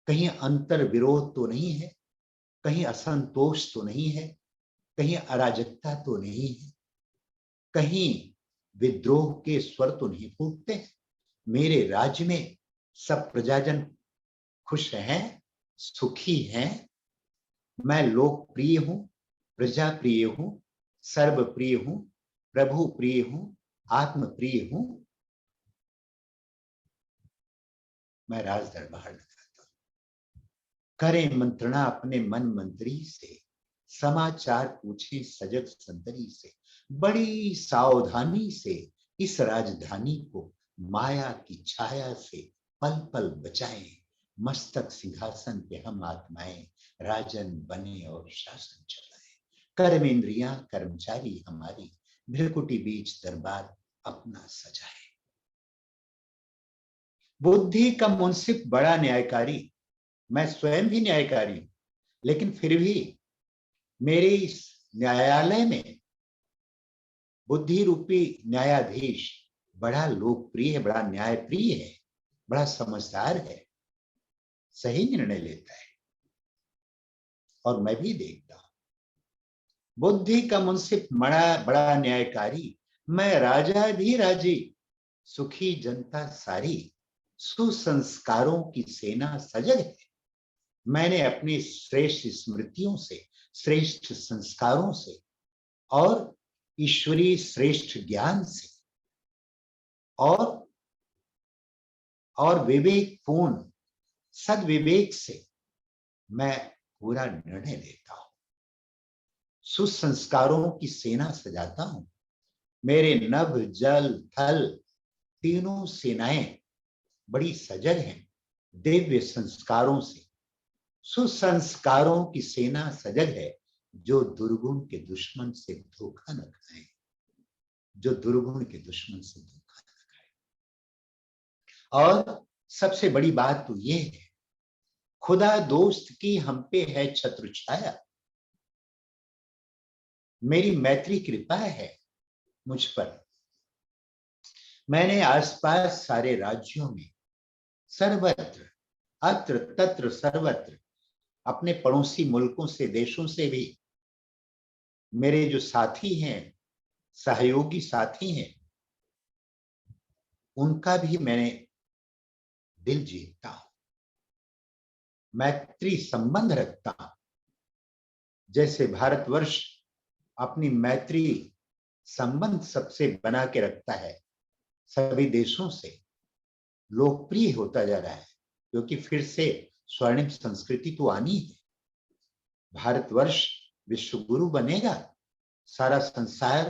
कहीं अंतर विरोध तो नहीं है, कहीं असंतोष तो नहीं है, कहीं अराजकता तो नहीं है, कहीं विद्रोह के स्वर तो नहीं फूटते। मेरे राज्य में सब प्रजाजन खुश हैं, सुखी हैं। मैं लोकप्रिय हूं, प्रजा प्रिय हूं, सर्व प्रिय हूं, प्रभु प्रिय हूं, आत्म प्रिय हूं। मैं राज दरबार लगाता हूं। करें मंत्रणा अपने मन मंत्री से, समाचार पूछे सजग संतरी से। बड़ी सावधानी से इस राजधानी को माया की छाया से पल पल बचाएं। मस्तक सिंहासन पे हम आत्माएं राजन बने और शासन चलाएं। कर्मेंद्रियां कर्मचारी हमारी भ्रिकुटी बीच दरबार अपना सजाए। बुद्धि का मुंसिफ बड़ा न्यायकारी, मैं स्वयं भी न्यायकारी हूं, लेकिन फिर भी मेरे इस न्यायालय में बुद्धि रूपी न्यायाधीश बड़ा लोकप्रिय है, बड़ा न्यायप्रिय है, बड़ा समझदार है, सही निर्णय लेता है। और मैं भी देखता हूं बुद्धि का मुंसिफ बड़ा न्यायकारी, मैं राजा भी राजी, सुखी जनता सारी, सुसंस्कारों की सेना सजग है। मैंने अपनी श्रेष्ठ स्मृतियों से, श्रेष्ठ संस्कारों से और ईश्वरीय श्रेष्ठ ज्ञान से और विवेकपूर्ण सद्विवेक से मैं पूरा निर्णय लेता हूं। सुसंस्कारों की सेना सजाता हूं। मेरे नभ जल थल तीनों सेनाएं बड़ी सजग हैं, दिव्य संस्कारों से। सुसंस्कारों की सेना सजग है, जो दुर्गुण के दुश्मन से धोखा न खाए, जो दुर्गुण के दुश्मन से धोखा न खाए। और सबसे बड़ी बात तो ये है, खुदा दोस्त की हम पे है छत्र छाया। मेरी मैत्री कृपा है मुझ पर। मैंने आसपास सारे राज्यों में सर्वत्र अत्र तत्र सर्वत्र अपने पड़ोसी मुल्कों से, देशों से भी मेरे जो साथी हैं, सहयोगी साथी हैं, उनका भी मैंने दिल जीतता हूं। मैत्री संबंध रखता हूं। जैसे भारतवर्ष अपनी मैत्री संबंध सबसे बना के रखता है, सभी देशों से लोकप्रिय होता जा रहा है, क्योंकि फिर से स्वर्णिम संस्कृति तो आनी है। भारतवर्ष विश्व गुरु बनेगा, सारा संसार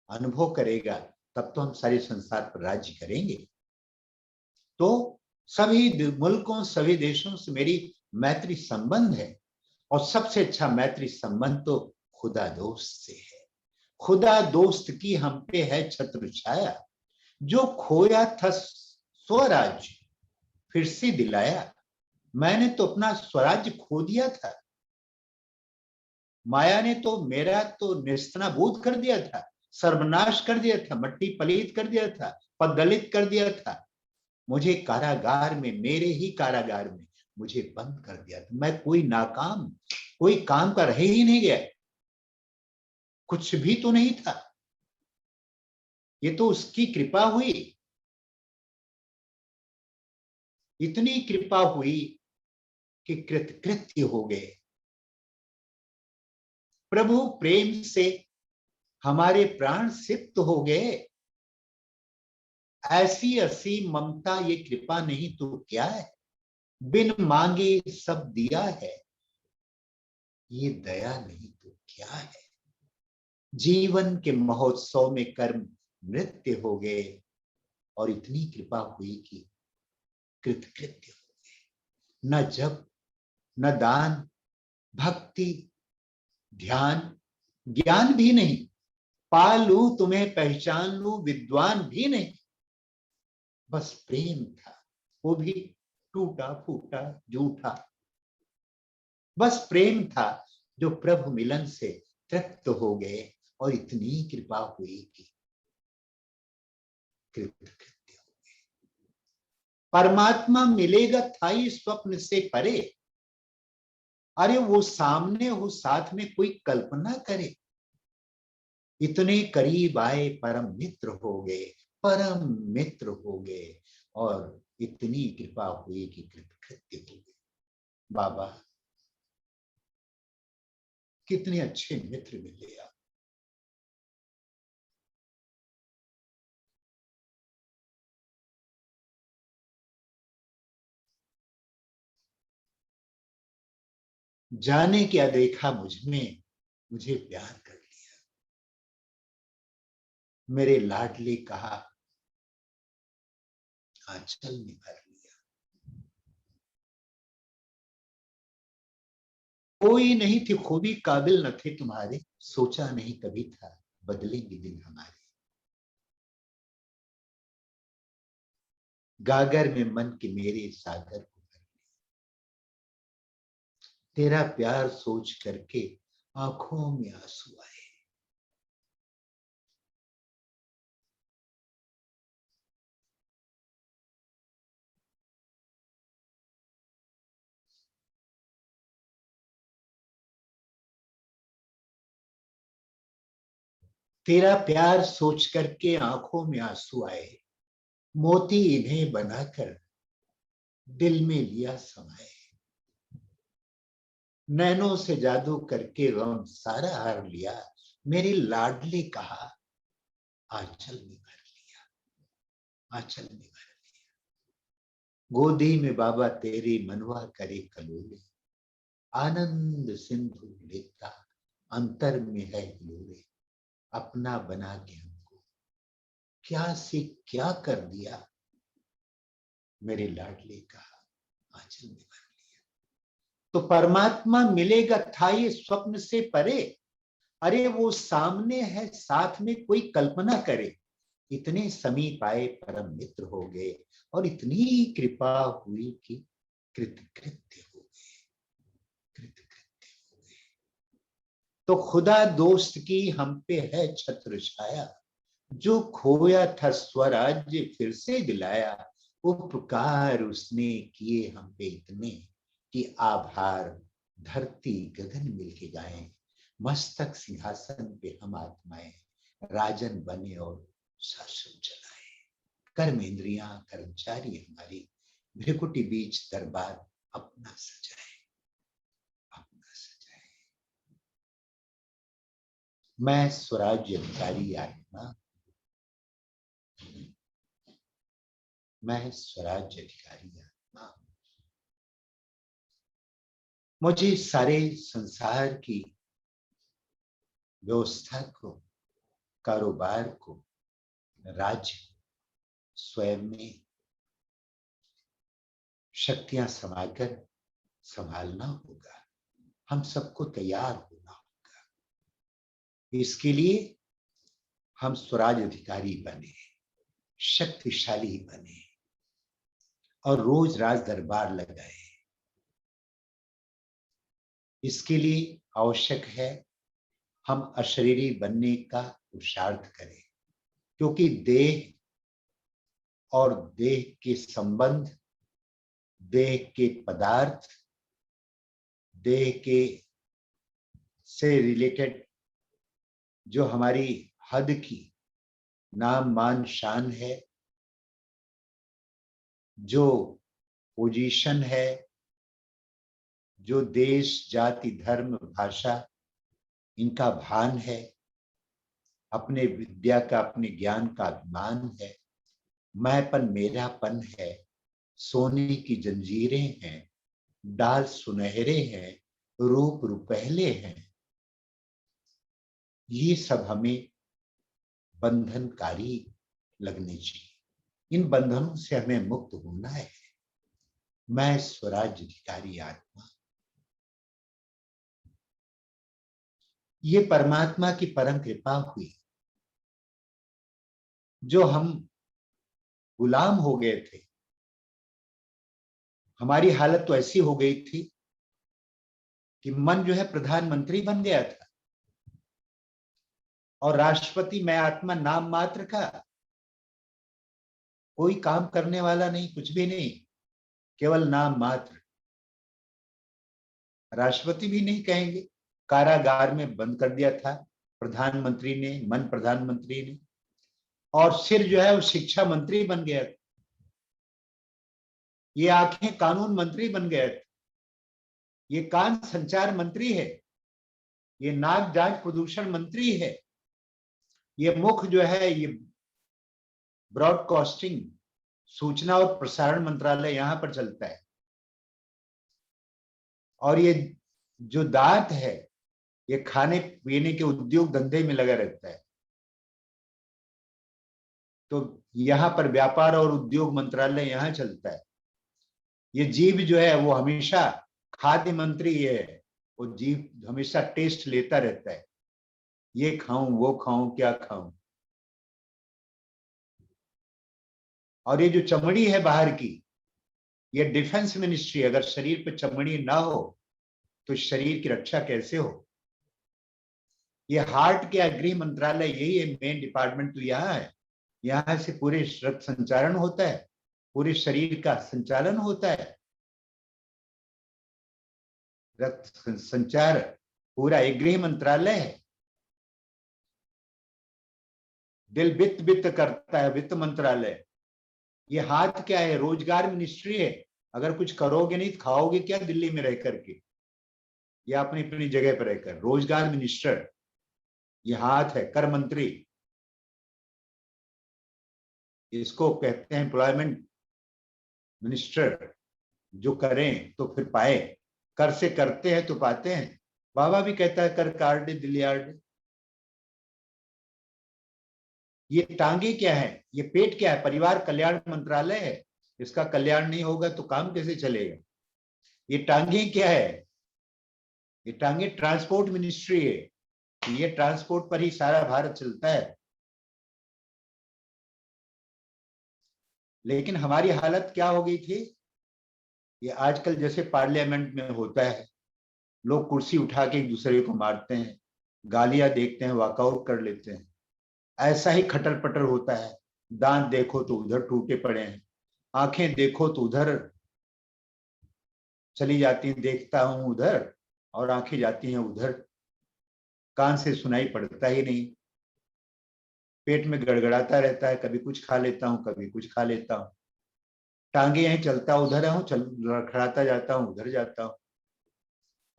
अनुभव करेगा, तब तो हम सारे संसार पर राज्य करेंगे। तो सभी मुल्कों, सभी देशों से मेरी मैत्री संबंध है, और सबसे अच्छा मैत्री संबंध तो खुदा दोस्त से है। खुदा दोस्त की हम पे है छत्र छाया, जो खोया था स्वराज्य फिर से दिलाया। मैंने तो अपना स्वराज्य खो दिया था, माया ने तो मेरा तो निस्तनाबूद कर दिया था, सर्वनाश कर दिया था, मट्टी पलीत कर दिया था, पददलित कर दिया था। मुझे कारागार में, मेरे ही कारागार में मुझे बंद कर दिया था। मैं कोई नाकाम, कोई काम का रह ही नहीं गया, कुछ भी तो नहीं था। ये तो उसकी कृपा हुई, इतनी कृपा हुई कि कृतकृत्य हो गए। प्रभु प्रेम से हमारे प्राण सिक्त हो गए। ऐसी असीम ममता ये कृपा नहीं तो क्या है, बिन मांगे सब दिया है, ये दया नहीं तो क्या है। जीवन के महोत्सव में कर्म नृत्य हो गए, और इतनी कृपा हुई कि कृतकृत्य हो गए। न जप, न दान, भक्ति, ध्यान, ज्ञान भी नहीं, पा लूं तुम्हें पहचान लूं विद्वान भी नहीं, बस प्रेम था, वो भी टूटा फूटा झूठा। बस प्रेम था जो प्रभु मिलन से तृप्त हो गए, और इतनी कृपा हुई कि कृतकृत्य हो गए। परमात्मा मिलेगा था ही स्वप्न से परे। अरे वो सामने हो, साथ में कोई कल्पना करे। इतने करीब आए, परम मित्र हो गए, परम मित्र हो गए, और इतनी कृपा हुई कि कृतकृत्य हो गए। बाबा कितने अच्छे मित्र मिले आप। जाने क्या देखा मुझ में, मुझे प्यार कर लिया। मेरे लाडले कहा, आंचल में भर लिया। कोई नहीं थी खूबी काबिल न थे तुम्हारे, सोचा नहीं कभी था बदलेंगे दिन हमारे। गागर में मन के मेरे सागर को भर लिया। तेरा प्यार सोच करके आंखों में आंसू आए। तेरा प्यार सोच करके आंखों में आंसू आए, मोती इन्हें बनाकर दिल में लिया समाए। नैनों से जादू करके गम सारा हार लिया। मेरे लाडले कहा, आंचल में भर लिया, आंचल में भर लिया। गोदी में बाबा तेरे मनवा करे कलोले, आनंद सिंधु लेता अंतर में है हिलोरे। अपना बना के हमको क्या से क्या कर दिया। मेरे लाडले कहा, आंचल में भर लिया। तो परमात्मा मिलेगा था ये स्वप्न से परे। अरे वो सामने है, साथ में कोई कल्पना करे। इतने समीप आए, परम मित्र हो गए, और इतनी कृपा हुई कि कृतकृत्य हो गए, कृतकृत्य हो गए। तो खुदा दोस्त की हम पे है छत्र छाया, जो खोया था स्वराज्य फिर से दिलाया। उपकार उसने किए हम पे इतने कि आभार धरती गगन मिलके गाएं। मस्तक सिंहासन पे हम आत्माएं राजन बने और शासन चलाए। कर्म इंद्रियां कर्मचारी हमारी, भ्रिकुटी बीच दरबार अपना सजाए, अपना सजाए। मैं स्वराज्य अधिकारी आत्मा, मैं स्वराज्य अधिकारी आत्मा। मुझे सारे संसार की व्यवस्था को, कारोबार को, राज्य स्वयं में शक्तियां समाकर संभालना होगा। हम सबको तैयार होना होगा। इसके लिए हम स्वराज अधिकारी बने, शक्तिशाली बने और रोज राज दरबार लगाए। इसके लिए आवश्यक है हम अशरीरी बनने का पुरुषार्थ करें, क्योंकि देह और देह के संबंध, देह के पदार्थ, देह के से रिलेटेड जो हमारी हद की नाम मान शान है, जो पोजीशन है, जो देश जाति धर्म भाषा इनका भान है, अपने विद्या का अपने ज्ञान का अभिमान है, मैंपन मेरापन है, सोने की जंजीरें हैं, डाल सुनहरे हैं, रूप रुपहले हैं, ये सब हमें बंधनकारी लगने चाहिए। इन बंधनों से हमें मुक्त होना है। मैं स्वराज्य अधिकारी आत्मा। ये परमात्मा की परम कृपा हुई, जो हम गुलाम हो गए थे। हमारी हालत तो ऐसी हो गई थी कि मन जो है प्रधानमंत्री बन गया था और राष्ट्रपति मैं आत्मा नाम मात्र का, कोई काम करने वाला नहीं, कुछ भी नहीं, केवल नाम मात्र। राष्ट्रपति भी नहीं कहेंगे, कारागार में बंद कर दिया था प्रधानमंत्री ने, मन प्रधानमंत्री ने, और सिर जो है वो शिक्षा मंत्री बन गया था। ये आंखें कानून मंत्री बन गए थे, ये कान संचार मंत्री है, ये नाक जांच प्रदूषण मंत्री है, ये मुख जो है ये ब्रॉडकास्टिंग सूचना और प्रसारण मंत्रालय यहां पर चलता है, और ये जो दांत है ये खाने पीने के उद्योग धंधे में लगा रहता है। तो यहां पर व्यापार और उद्योग मंत्रालय यहां चलता है। ये जीभ जो है वो हमेशा खाद्य मंत्री है, वो जीभ हमेशा टेस्ट लेता रहता है, ये खाऊं वो खाऊं क्या खाऊं। और ये जो चमड़ी है बाहर की, ये डिफेंस मिनिस्ट्री, अगर शरीर पे चमड़ी ना हो तो शरीर की रक्षा कैसे हो। ये हार्ट के गृह मंत्रालय यही है, मेन डिपार्टमेंट तो यहाँ है, यहाँ से पूरे रक्त संचारण होता है, पूरे शरीर का संचालन होता है। रक्त संचार पूरा एक गृह मंत्रालय है। दिल वित्त वित्त करता है, वित्त मंत्रालय। ये हाथ क्या है, रोजगार मिनिस्ट्री है। अगर कुछ करोगे नहीं तो खाओगे क्या दिल्ली में रह करके, या अपनी अपनी जगह पर रहकर। रोजगार मिनिस्टर ये हाथ है। कर मंत्री इसको कहते हैं, एम्प्लॉयमेंट मिनिस्टर, जो करें तो फिर पाए, कर से करते हैं तो पाते हैं। बाबा भी कहता है कर काट दिलियार्ड। ये टांगे क्या है, ये पेट क्या है, परिवार कल्याण मंत्रालय है। इसका कल्याण नहीं होगा तो काम कैसे चलेगा। ये टांगे क्या है, ये टांगे ट्रांसपोर्ट मिनिस्ट्री है। ये ट्रांसपोर्ट पर ही सारा भारत चलता है। लेकिन हमारी हालत क्या हो गई थी, ये आजकल जैसे पार्लियामेंट में होता है, लोग कुर्सी उठा के एक दूसरे को मारते हैं, गालियां देखते हैं, वॉकआउट कर लेते हैं, ऐसा ही खटर पटर होता है। दांत देखो तो उधर टूटे पड़े हैं, आंखें देखो तो उधर चली जाती हैं, देखता हूं उधर और आंखें जाती हैं उधर, कान से सुनाई पड़ता ही नहीं, पेट में गड़गड़ाता रहता है, कभी कुछ खा लेता हूं कभी कुछ खा लेता हूं। टांगे यहीं चलता उधर हूं, चल लड़खड़ाता जाता हूं, उधर जाता हूं।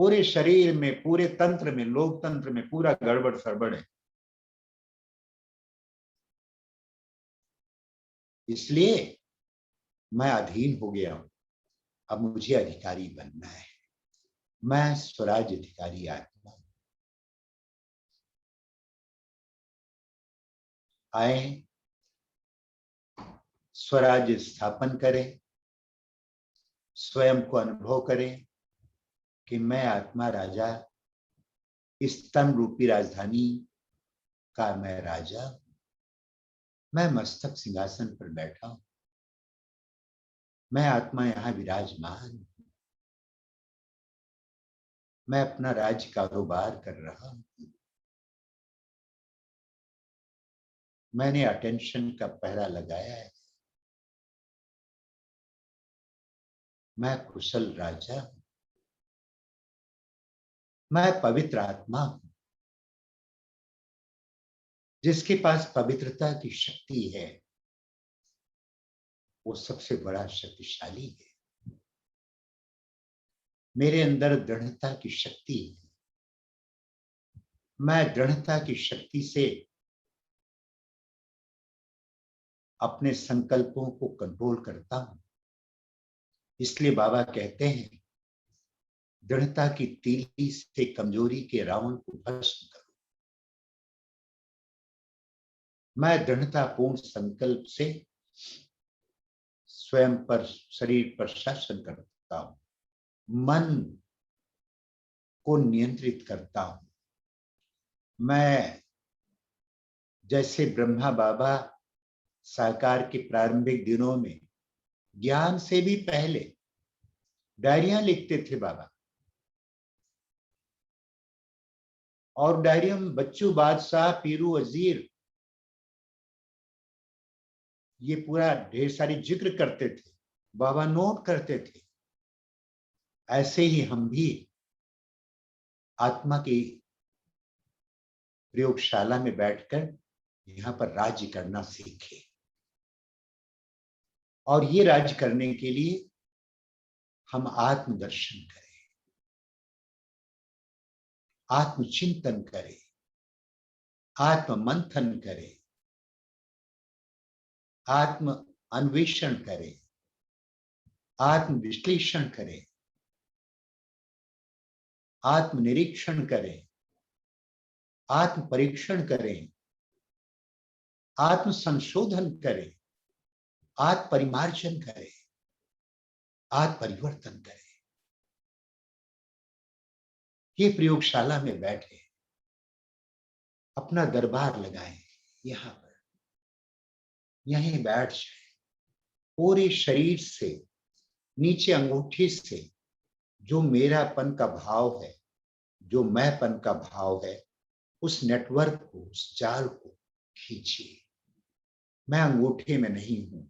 पूरे शरीर में, पूरे तंत्र में, लोकतंत्र में पूरा गड़बड़ सड़बड़ है। इसलिए मैं अधीन हो गया हूं। अब मुझे अधिकारी बनना है। मैं स्वराज अधिकारी आत्मा। आए, स्वराज स्थापन करें, स्वयं को अनुभव करें कि मैं आत्मा राजा, इस तन रूपी राजधानी का मैं राजा। मैं मस्तक सिंहासन पर बैठा हूं। मैं आत्मा यहां विराजमान हूं। मैं अपना राज कारोबार कर रहा हूं। मैंने अटेंशन का पहरा लगाया है। मैं कुशल राजा हूं। मैं पवित्र आत्मा हूं। जिसके पास पवित्रता की शक्ति है वो सबसे बड़ा शक्तिशाली है। मेरे अंदर दृढ़ता की शक्ति है। मैं दृढ़ता की शक्ति से अपने संकल्पों को कंट्रोल करता हूं। इसलिए बाबा कहते हैं, दृढ़ता की तीली से कमजोरी के रावण को भस्म करो। मैं दृढ़तापूर्ण संकल्प से स्वयं पर, शरीर पर शासन करता हूं। मन को नियंत्रित करता हूं। मैं जैसे ब्रह्मा बाबा साकार के प्रारंभिक दिनों में ज्ञान से भी पहले डायरियां लिखते थे बाबा, और डायरिया में बच्चू, बादशाह, पीरू, वजीर, ये पूरा ढेर सारी जिक्र करते थे। बाबा नोट करते थे। ऐसे ही हम भी आत्मा की प्रयोगशाला में बैठकर यहां पर राज्य करना सीखे। और ये राज्य करने के लिए हम आत्मदर्शन करें, आत्मचिंतन करें, आत्म मंथन करें, आत्म अन्वेषण करें, आत्म विश्लेषण करें, आत्म निरीक्षण करें, आत्म परीक्षण करें, आत्म संशोधन करें, आत्म परिमार्जन करें, आत्म परिवर्तन करें। ये प्रयोगशाला में बैठे अपना दरबार लगाएं, यहां पर, यहीं बैठ जाए। पूरे शरीर से, नीचे अंगूठी से जो मेरापन का भाव है, जो मैंपन का भाव है, उस नेटवर्क को, उस जाल को खींचिए। मैं अंगूठे में नहीं हूं,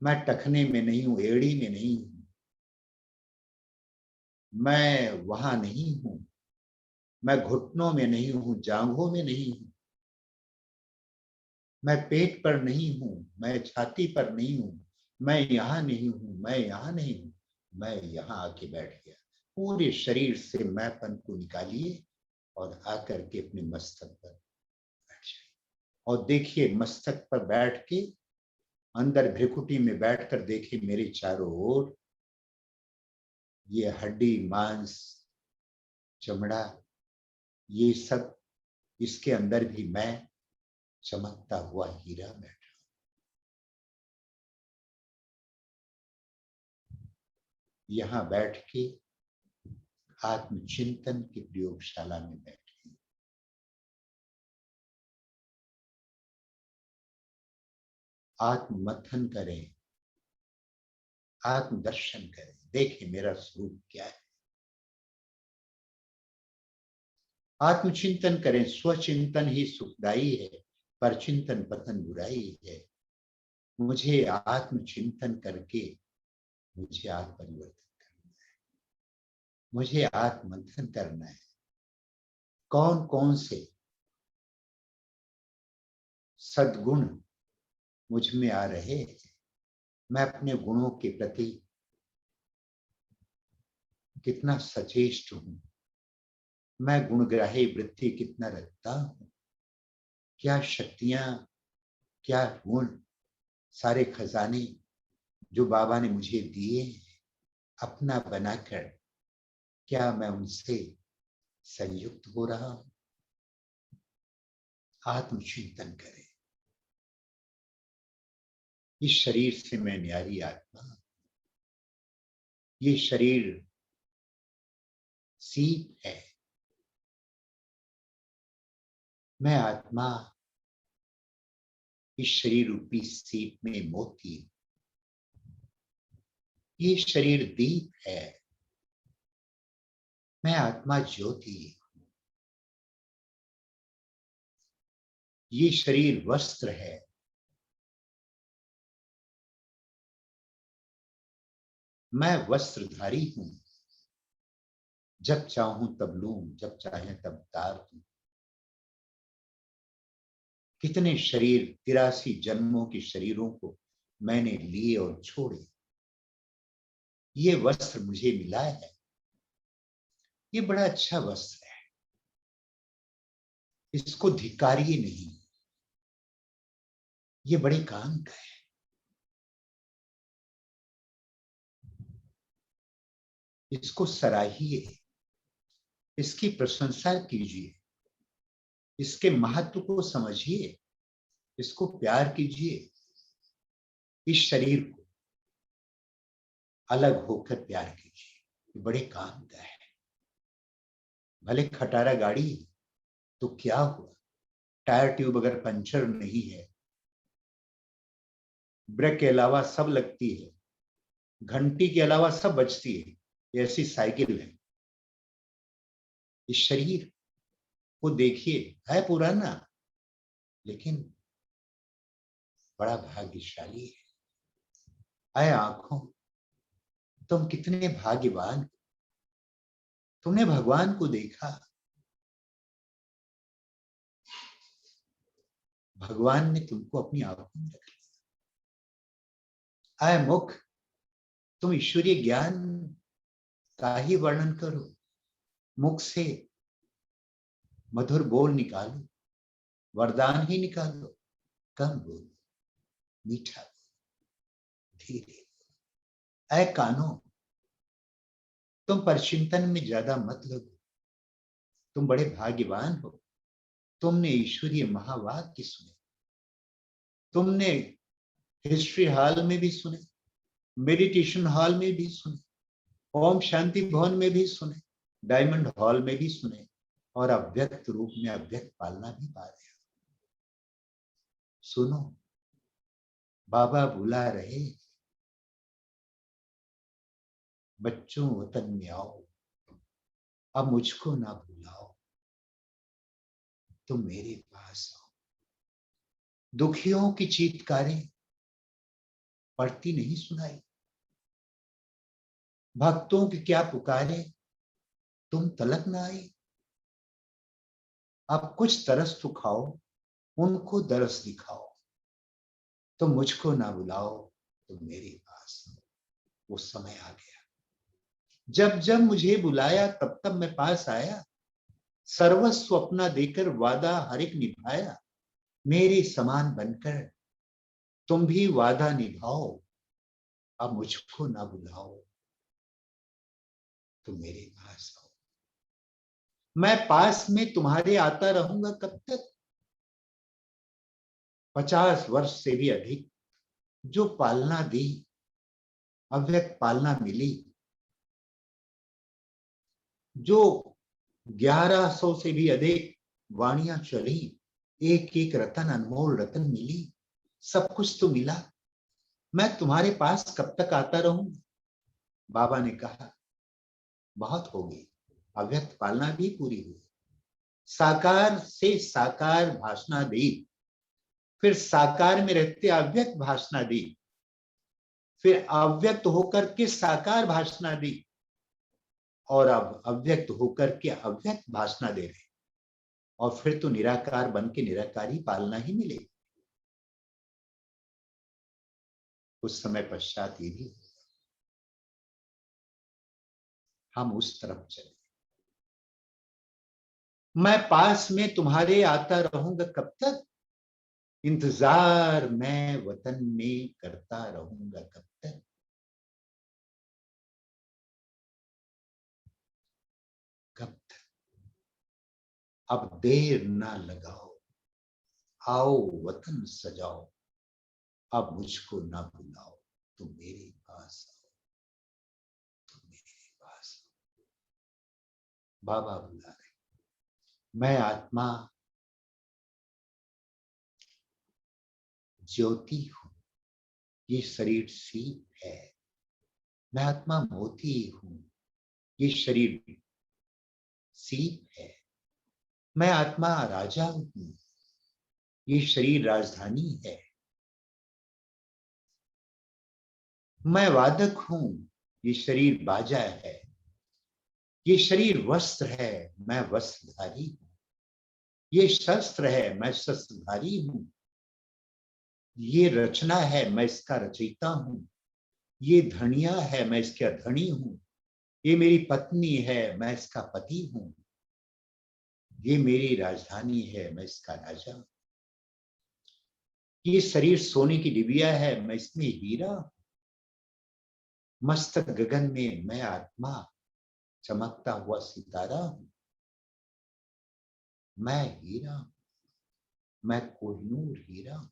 मैं टखने में नहीं हूं, एड़ी में नहीं हूं, मैं वहां नहीं हूं, मैं घुटनों में नहीं हूं, जांघों में नहीं हूं, मैं पेट पर नहीं हूं, मैं छाती पर नहीं हूं, मैं यहां नहीं हूं, मैं यहां नहीं हूं, मैं यहां आके बैठ गया। पूरे शरीर से मैंपन को निकालिए और आकर के अपने मस्तक पर बैठ जाइए। और देखिए, मस्तक पर बैठ के अंदर भ्रिकुटी में बैठकर देखिए मेरे चारों ओर ये हड्डी, मांस, चमड़ा, ये सब, इसके अंदर भी मैं चमकता हुआ हीरा बैठा। यहां बैठ के आत्मचिंतन की प्रयोगशाला में बैठे, आत्ममथन करें, आत्मदर्शन करें। देखें मेरा स्वरूप क्या है। आत्मचिंतन करें। स्वचिंतन ही सुखदाई है, पर चिंतन पतन बुराई है। मुझे आत्मचिंतन करके मुझे आत्म परिवर्तन करना है, मुझे आत्ममंथन करना है। कौन कौन से सद्गुण मुझ में आ रहे हैं, मैं अपने गुणों के प्रति कितना सचेष्ट हूं, मैं गुणग्राही वृत्ति कितना रखता हूं, क्या शक्तियां, क्या गुण, सारे खजाने जो बाबा ने मुझे दिए अपना बनाकर, क्या मैं उनसे संयुक्त हो रहा हूं? आत्मचिंतन करें। इस शरीर से मैं न्यारी आत्मा, ये शरीर सीप है, मैं आत्मा इस शरीर रूपी सीप में मोती, ये शरीर दीप है, मैं आत्मा ज्योति, ये शरीर वस्त्र है, मैं वस्त्रधारी हूं, जब चाहूं तब लूं, जब चाहे तब तार दूं। कितने शरीर, 83 जन्मों के शरीरों को मैंने लिए और छोड़े, ये वस्त्र मुझे मिला है, ये बड़ा अच्छा वस्त्र है, इसको धिक्कारिए नहीं, ये बड़े काम का है। इसको सराहिए, इसकी प्रशंसा कीजिए, इसके महत्व को समझिए, इसको प्यार कीजिए। इस शरीर को अलग होकर प्यार कीजिए, ये बड़े काम का है। भले खटारा गाड़ी तो क्या हुआ, टायर ट्यूब अगर पंचर नहीं है, ब्रेक के अलावा सब लगती है, घंटी के अलावा सब बजती है, ऐसी साइकिल है। इस शरीर को देखिए, है पुराना लेकिन बड़ा भाग्यशाली है। आए आंखों, तुम कितने भाग्यवान, तुमने भगवान को देखा, भगवान ने तुमको अपनी आंखों में रख लिया। आए मुख, तुम ईश्वरीय ज्ञान का ही वर्णन करो, मुख से मधुर बोल निकालो, वरदान ही निकालो, कम बोलो, मीठा बोलो, धीरे। ऐ कानो, तुम परचिंतन में ज्यादा मत लगो, तुम बड़े भाग्यवान हो, तुमने ईश्वरीय महावाक्य सुने, तुमने हिस्ट्री हॉल में भी सुने, मेडिटेशन हॉल में भी सुने, ओम शांति भवन में भी सुने, डायमंड हॉल में भी सुने, और अव्यक्त रूप में अव्यक्त पालना भी पा रहे हो। सुनो, बाबा बुला रहे, बच्चों वतन में आओ, अब मुझको ना भुलाओ, तुम मेरे पास आओ। दुखियों की चीत्कारें पड़ती नहीं सुनाई, भक्तों की क्या पुकारे तुम तलक ना आई। अब कुछ तरस तो खाओ, उनको दरस दिखाओ, तो मुझको ना बुलाओ, तुम मेरे पास आओ। वो समय आ गया, जब जब मुझे बुलाया तब तब मैं पास आया, सर्वस्व अपना देकर वादा हर एक निभाया। मेरे समान बनकर तुम भी वादा निभाओ, अब मुझको ना बुलाओ, तुम मेरे पास आओ। मैं पास में तुम्हारे आता रहूंगा कब तक? 50 वर्ष से भी अधिक जो पालना दी, अव्यक्त पालना मिली, जो 1100 से भी अधिक वाणियां चली, एक एक रतन, अनमोल रतन मिली, सब कुछ तो मिला, मैं तुम्हारे पास कब तक आता रहूंगा? बाबा ने कहा बहुत हो गई, अव्यक्त पालना भी पूरी हुई। साकार से साकार भाषणा दी, फिर साकार में रहते अव्यक्त भाषणा दी, फिर अव्यक्त होकर के साकार भाषणा दी, और अब अव्यक्त होकर के अव्यक्त भाषणा दे रहे, और फिर तो निराकार बन के निराकारी पालना ही मिलेगी। उस समय पश्चात ये भी होगा। हम उस तरफ चले। मैं पास में तुम्हारे आता रहूंगा कब तक, इंतजार मैं वतन में करता रहूंगा कब तक। कब तक? अब देर ना लगाओ, आओ वतन सजाओ, अब मुझको ना बुलाओ, तुम मेरे पास आओ, तुम मेरे पास आओ। बाबा बुला रहे। मैं आत्मा ज्योति हूं, ये शरीर सीप है। मैं आत्मा मोती हूं, ये शरीर सीप है। मैं आत्मा राजा हूं, ये शरीर राजधानी है। मैं वादक हूं, ये शरीर बाजा है। ये शरीर वस्त्र है, मैं वस्त्रधारी हूं। ये शस्त्र है, मैं शस्त्रधारी हूं। ये रचना है, मैं इसका रचयिता हूं। ये धनिया है, मैं इसका धनी हूं। ये मेरी पत्नी है, मैं इसका पति हूं। ये मेरी राजधानी है, मैं इसका राजा हूं। ये शरीर सोने की डिबिया है, मैं इसमें हीरा हूं। मस्तक गगन में मैं आत्मा चमकता हुआ सितारा हूं। मैं हीरा हूं, मैं कोहिनूर हीरा हूं।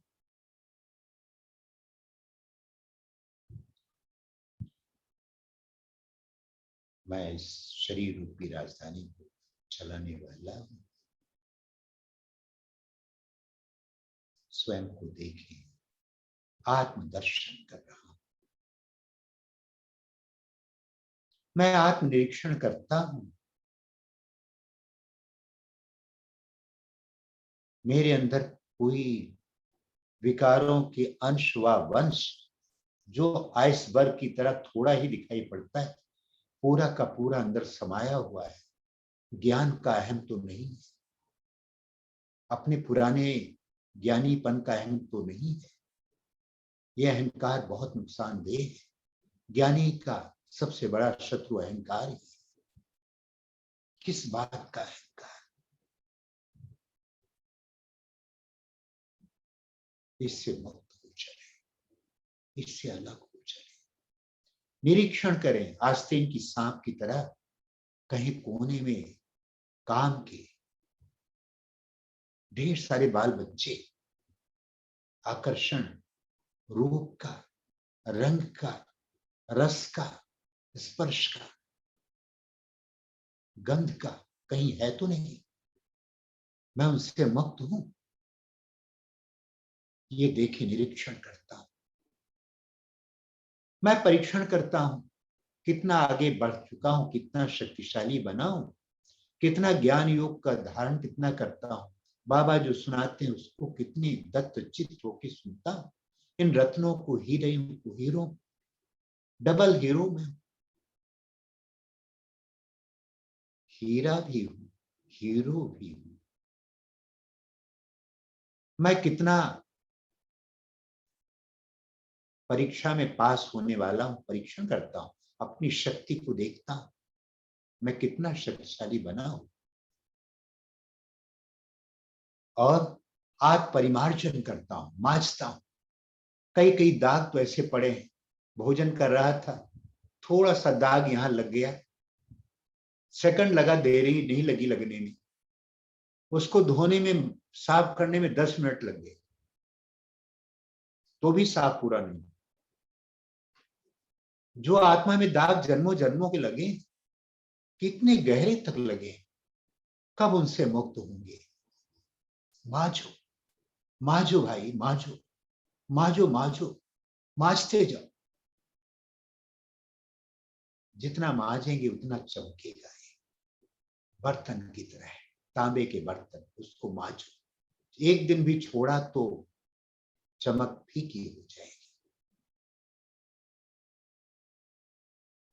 मैं इस शरीर रूपी राजधानी को चलाने वाला हूं। स्वयं को देखें, आत्मदर्शन कर रहा हूं। मैं आत्मनिरीक्षण करता हूं। मेरे अंदर कोई विकारों के अंश व वंश जो आइसबर्ग की तरह थोड़ा ही दिखाई पड़ता है, पूरा का पूरा अंदर समाया हुआ है। ज्ञान का अहम तो नहीं है, अपने पुराने ज्ञानीपन का अहम तो नहीं है। यह अहंकार बहुत नुकसानदेह है। ज्ञानी का सबसे बड़ा शत्रु अहंकार ही है। किस बात का अहंकार? इससे मुक्त हो चले, इससे अलग हो चले। निरीक्षण करें आस्तीन की सांप की तरह। कहीं कोने में काम के ढेर सारे बाल बच्चे आकर्षण रूप का, रंग का, रस का, स्पर्श का, गंध का कहीं है तो नहीं? मैं उनसे मुक्त हूं? ये देखे निरीक्षण करता हूं। मैं परीक्षण करता हूं कितना आगे बढ़ चुका हूं, कितना शक्तिशाली बना हूं, कितना ज्ञान योग का धारण कितना करता हूं। बाबा जो सुनाते हैं उसको कितनी दत्त चित्त होकर सुनता हूं। इन रत्नों को हीरो, डबल हीरो में, हीरा भी हूं, हीरो भी हूं। मैं कितना परीक्षा में पास होने वाला हूं, परीक्षण करता हूं। अपनी शक्ति को देखता हूं, मैं कितना शक्तिशाली बना हूं। और आत्म परिमार्जन करता हूं, मांझता हूं। कई कई दाग तो ऐसे पड़े हैं। भोजन कर रहा था, थोड़ा सा दाग यहां लग गया, सेकंड लगा, देरी नहीं लगी लगने में। उसको धोने में, साफ करने में 10 मिनट लग गए, तो भी साफ पूरा नहीं। जो आत्मा में दाग जन्मों जन्मों के लगे, कितने गहरे तक लगे, कब उनसे मुक्त होंगे? मांझो, मांझो भाई, मांझो, मांझो, मांझो, मांझते जाओ। जितना मांझेंगे उतना चमकेगा। बर्तन की तरह, तांबे के बर्तन, उसको मांझो। एक दिन भी छोड़ा तो चमक फीकी हो जाएगी।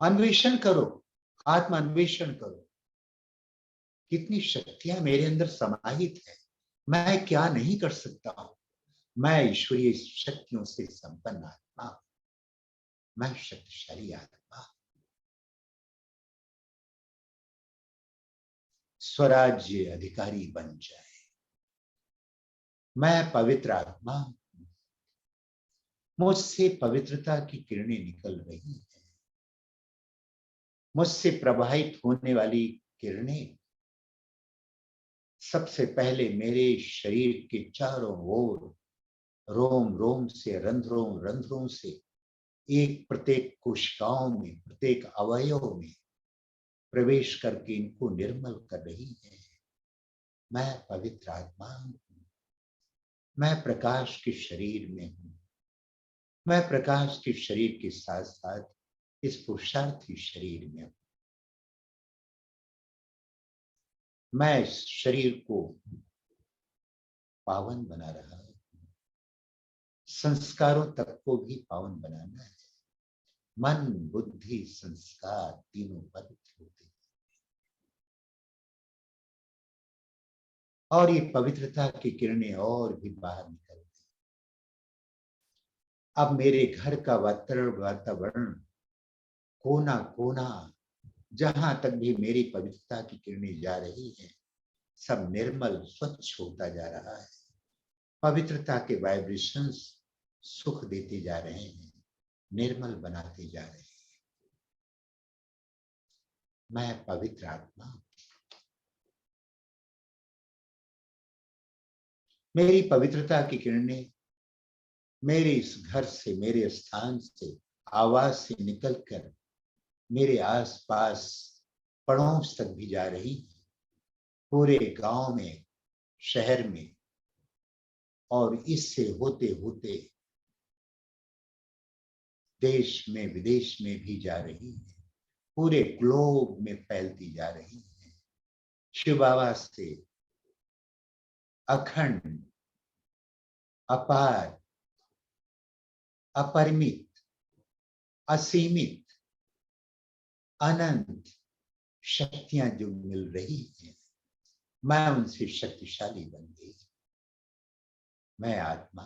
अन्वेषण करो, आत्म अन्वेषण करो। कितनी शक्तियां मेरे अंदर समाहित है। मैं क्या नहीं कर सकता हूं। मैं ईश्वरीय शक्तियों से संपन्न आत्मा हूं। मैं शक्तिशाली आत्मा, स्वराज्य अधिकारी बन जाए। मैं पवित्र आत्मा, मुझसे पवित्रता की किरणें निकल रही हैं। मुझसे प्रवाहित होने वाली किरणें सबसे पहले मेरे शरीर के चारों ओर, रोम रोम से, रंध्रों रंध्रों से, एक प्रत्येक कोशिकाओं में, प्रत्येक अवयव में प्रवेश करके इनको निर्मल कर रही है। मैं पवित्र आत्मा हूं, मैं प्रकाश के शरीर में हूं। मैं प्रकाश के शरीर के साथ साथ इस पुरुषार्थी शरीर में हूं। मैं इस शरीर को पावन बना रहा हूं। संस्कारों तक को भी पावन बनाना है। मन, बुद्धि, संस्कार तीनों पवित्र होते हैं और ये पवित्रता की किरणें और भी बाहर निकलती हैं। अब मेरे घर का वातावरण कोना कोना, जहां तक भी मेरी पवित्रता की किरणें जा रही हैं, सब निर्मल स्वच्छ होता जा रहा है। पवित्रता के वाइब्रेशंस सुख देते जा रहे हैं, निर्मल बनाते जा रहे हैं। मैं पवित्र आत्मा, मेरी पवित्रता की किरणें मेरे इस घर से, मेरे स्थान से, आवाज से निकलकर मेरे आसपास पड़ोस तक भी जा रही है, पूरे गांव में, शहर में, और इससे होते होते देश में, विदेश में भी जा रही है, पूरे ग्लोब में फैलती जा रही है। शिव बाबा से अखंड, अपार, अपरिमित, असीमित, अनंत शक्तियां जो मिल रही हैं, मैं उनसे शक्तिशाली बन गई। मैं आत्मा,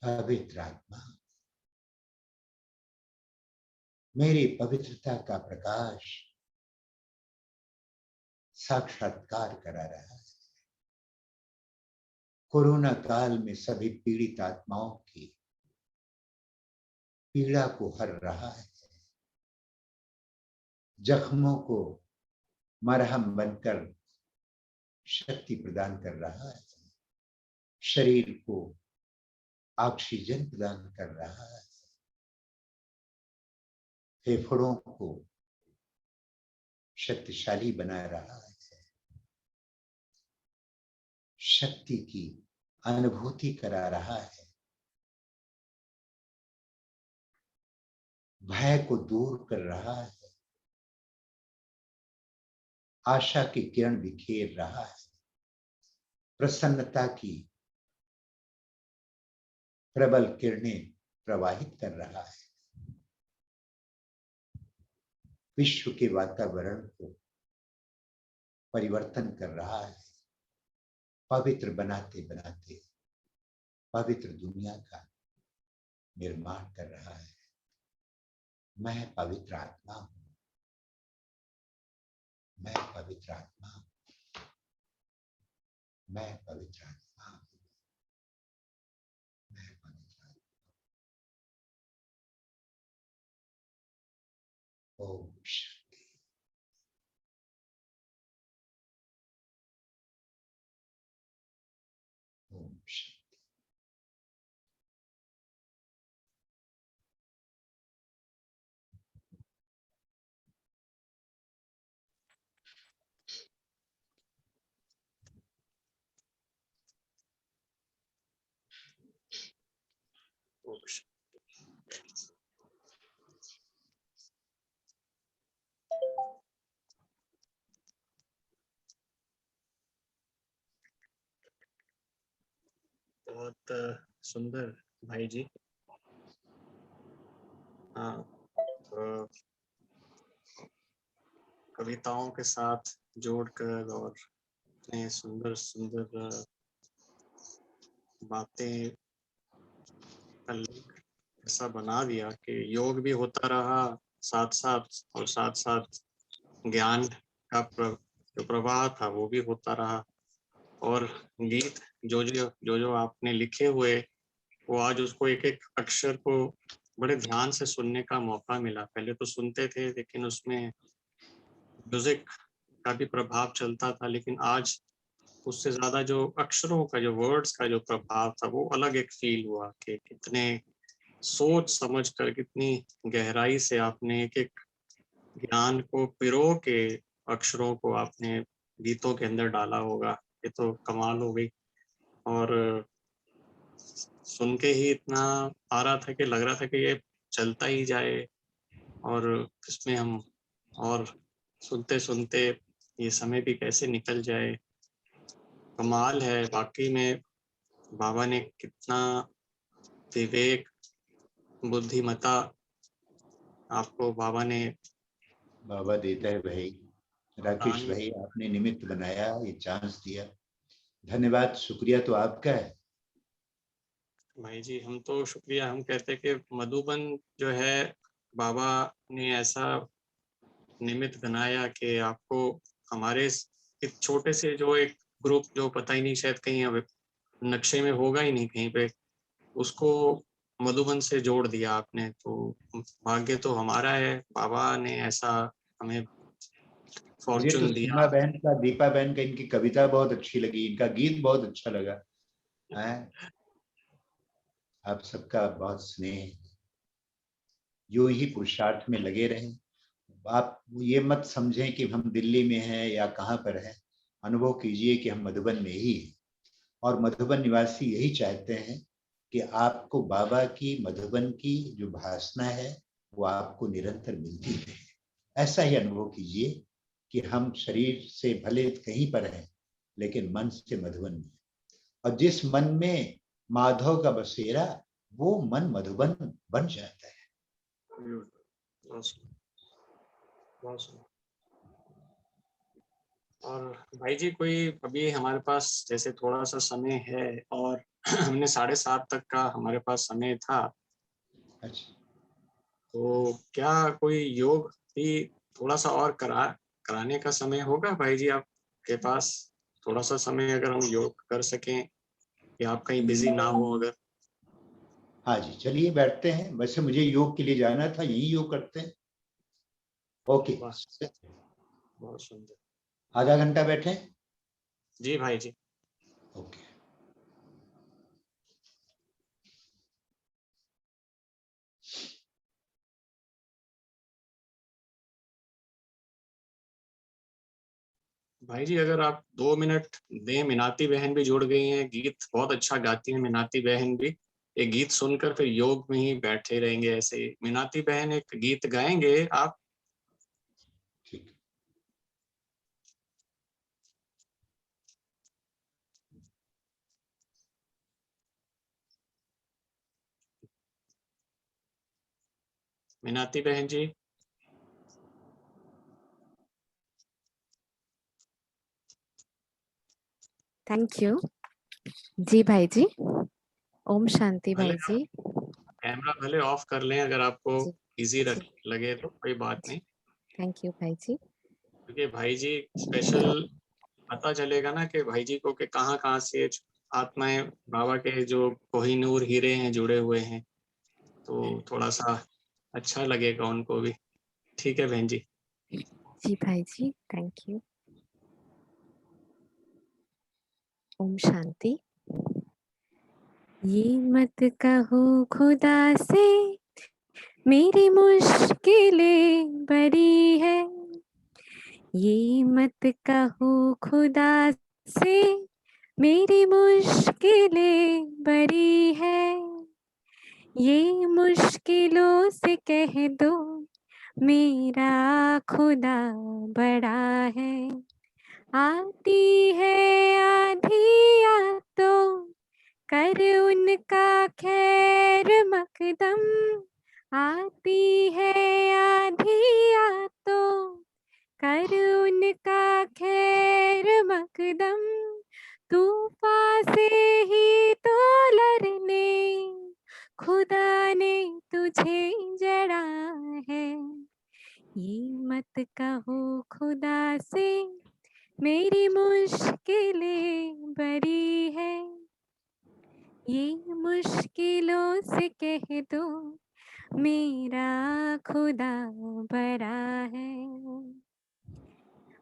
पवित्र आत्मा, मेरी पवित्रता का प्रकाश साक्षात्कार करा रहा है। कोरोना काल में सभी पीड़ित आत्माओं की पीड़ा को हर रहा है, जख्मों को मरहम बनकर शक्ति प्रदान कर रहा है, शरीर को ऑक्सीजन प्रदान कर रहा है, फेफड़ों को शक्तिशाली बना रहा है, शक्ति की अनुभूति करा रहा है, भय को दूर कर रहा है, आशा की किरण बिखेर रहा है, प्रसन्नता की प्रबल किरणें प्रवाहित कर रहा है, विश्व के वातावरण को परिवर्तन कर रहा है, पवित्र बनाते बनाते पवित्र दुनिया का निर्माण कर रहा है। मैं पवित्र आत्मा हूं, मैं पवित्र आत्मा हूं, मैं पवित्र आत्मा हूं, मैं पवित्र आत्मा। ओम शांति। ओम शांति। बहुत सुंदर भाई जी। हाँ, कविताओं के साथ जोड़कर और इतने सुंदर सुंदर बातें ऐसा बना दिया कि योग भी होता रहा साथ साथ, और साथ साथ ज्ञान का जो प्रवाह था वो भी होता रहा। और गीत जो आपने लिखे हुए, वो आज उसको एक एक अक्षर को बड़े ध्यान से सुनने का मौका मिला। पहले तो सुनते थे लेकिन उसमें म्यूजिक का भी प्रभाव चलता था, लेकिन आज उससे ज्यादा जो अक्षरों का, जो वर्ड्स का जो प्रभाव था, वो अलग एक फील हुआ कि कितने सोच समझ कर, कितनी गहराई से आपने एक एक ज्ञान को पिरो के अक्षरों को आपने गीतों के अंदर डाला होगा। ये तो कमाल हो गई। और सुन के ही इतना आ रहा था कि लग रहा था कि ये चलता ही जाए, और इसमें हम और सुनते सुनते ये समय भी कैसे निकल जाए। कमाल है वाकई में, बाबा ने कितना विवेक, बुद्धिमता आपको बाबा ने बाबा देता है भाई। राकेश दान भाई, आपने निमित्त बनाया, ये चांस दिया, धन्यवाद, शुक्रिया तो आपका है। भाई जी, हम तो शुक्रिया हम कहते कि मधुबन जो है, बाबा ने ऐसा निमित्त बनाया कि आपको हमारे एक छोटे से जो एक ग्रुप, जो पता ही नहीं शायद कहीं अब नक्शे में होगा ही नहीं कहीं पे, उसको मधुबन से जोड़ दिया आपने। तो भाग्य तो हमारा है, बाबा ने ऐसा हमें मुझे तो फॉर्चून सीमा दिया। बहन का, दीपा बहन का, इनकी कविता बहुत अच्छी लगी, इनका गीत बहुत अच्छा लगा है। आप सबका बहुत स्नेह, यूं ही पुरुषार्थ में लगे रहें। आप ये मत समझें कि हम दिल्ली में हैं या कहाँ पर हैं, अनुभव कीजिए कि हम मधुबन में ही हैं, और मधुबन निवासी यही चाहते हैं कि आपको बाबा की, मधुबन की जो भासना है वो आपको निरंतर मिलती रहे। ऐसा ही अनुभव कीजिए कि हम शरीर से भले कहीं पर हैं लेकिन मन से मधुबन में, और जिस मन में माधव का बसेरा, वो मन मधुबन बन जाता है। और भाई जी, कोई अभी हमारे पास जैसे थोड़ा सा समय है, और हमने 7:30 तक का हमारे पास समय था, अच्छा, तो क्या कोई योग भी थोड़ा सा और कराने का समय होगा भाई जी आपके पास? थोड़ा सा समय अगर हम योग कर सकें, कि आप कहीं बिजी ना हो अगर। हाँ जी, चलिए बैठते हैं। वैसे मुझे योग के लिए जाना था, यही योग करते हैं। ओके, बहुत सुंदर। आधा घंटा बैठे। जी भाई जी। ओके। भाई जी, अगर आप 2 मिनट दें, मीनाती बहन भी जुड़ गई हैं, गीत बहुत अच्छा गाती हैं मीनाती बहन भी। एक गीत सुनकर फिर योग में ही बैठे रहेंगे ऐसे ही। मीनाती बहन एक गीत गाएंगे आप? ठीक। मीनाती बहन जी। थैंक यू जी भाई जी। ओम शांति भले भाई जी। कैमरा भले ऑफ कर लें, अगर आपको जी इजी जी लगे तो कोई बात नहीं, थैंक यू भाई जी। क्योंकि भाई जी स्पेशल पता चलेगा ना कि भाई जी को कि कहाँ कहाँ से आत्माएं बाबा के जो कोहिनूर हीरे हैं जुड़े हुए हैं, तो थोड़ा सा अच्छा लगेगा उनको भी। ठीक है बहन जी। जी भाई जी, थैंक यू। ओम शांति। ये मत कहो खुदा से मेरी मुश्किलें बड़ी है, ये मत कहो खुदा से मेरी मुश्किलें बड़ी है, ये मुश्किलों से कह दो मेरा खुदा बड़ा है। आती है आधिया तो कर उनका खैर मकदम, आती है आधिया तो कर उनका खैर मकदम, तूफान से ही तो लड़ने खुदा ने बड़ा है। ये मत कहो खुदा से मेरी मुश्किलें बड़ी है, ये मुश्किलों से कह दो मेरा खुदा बड़ा है।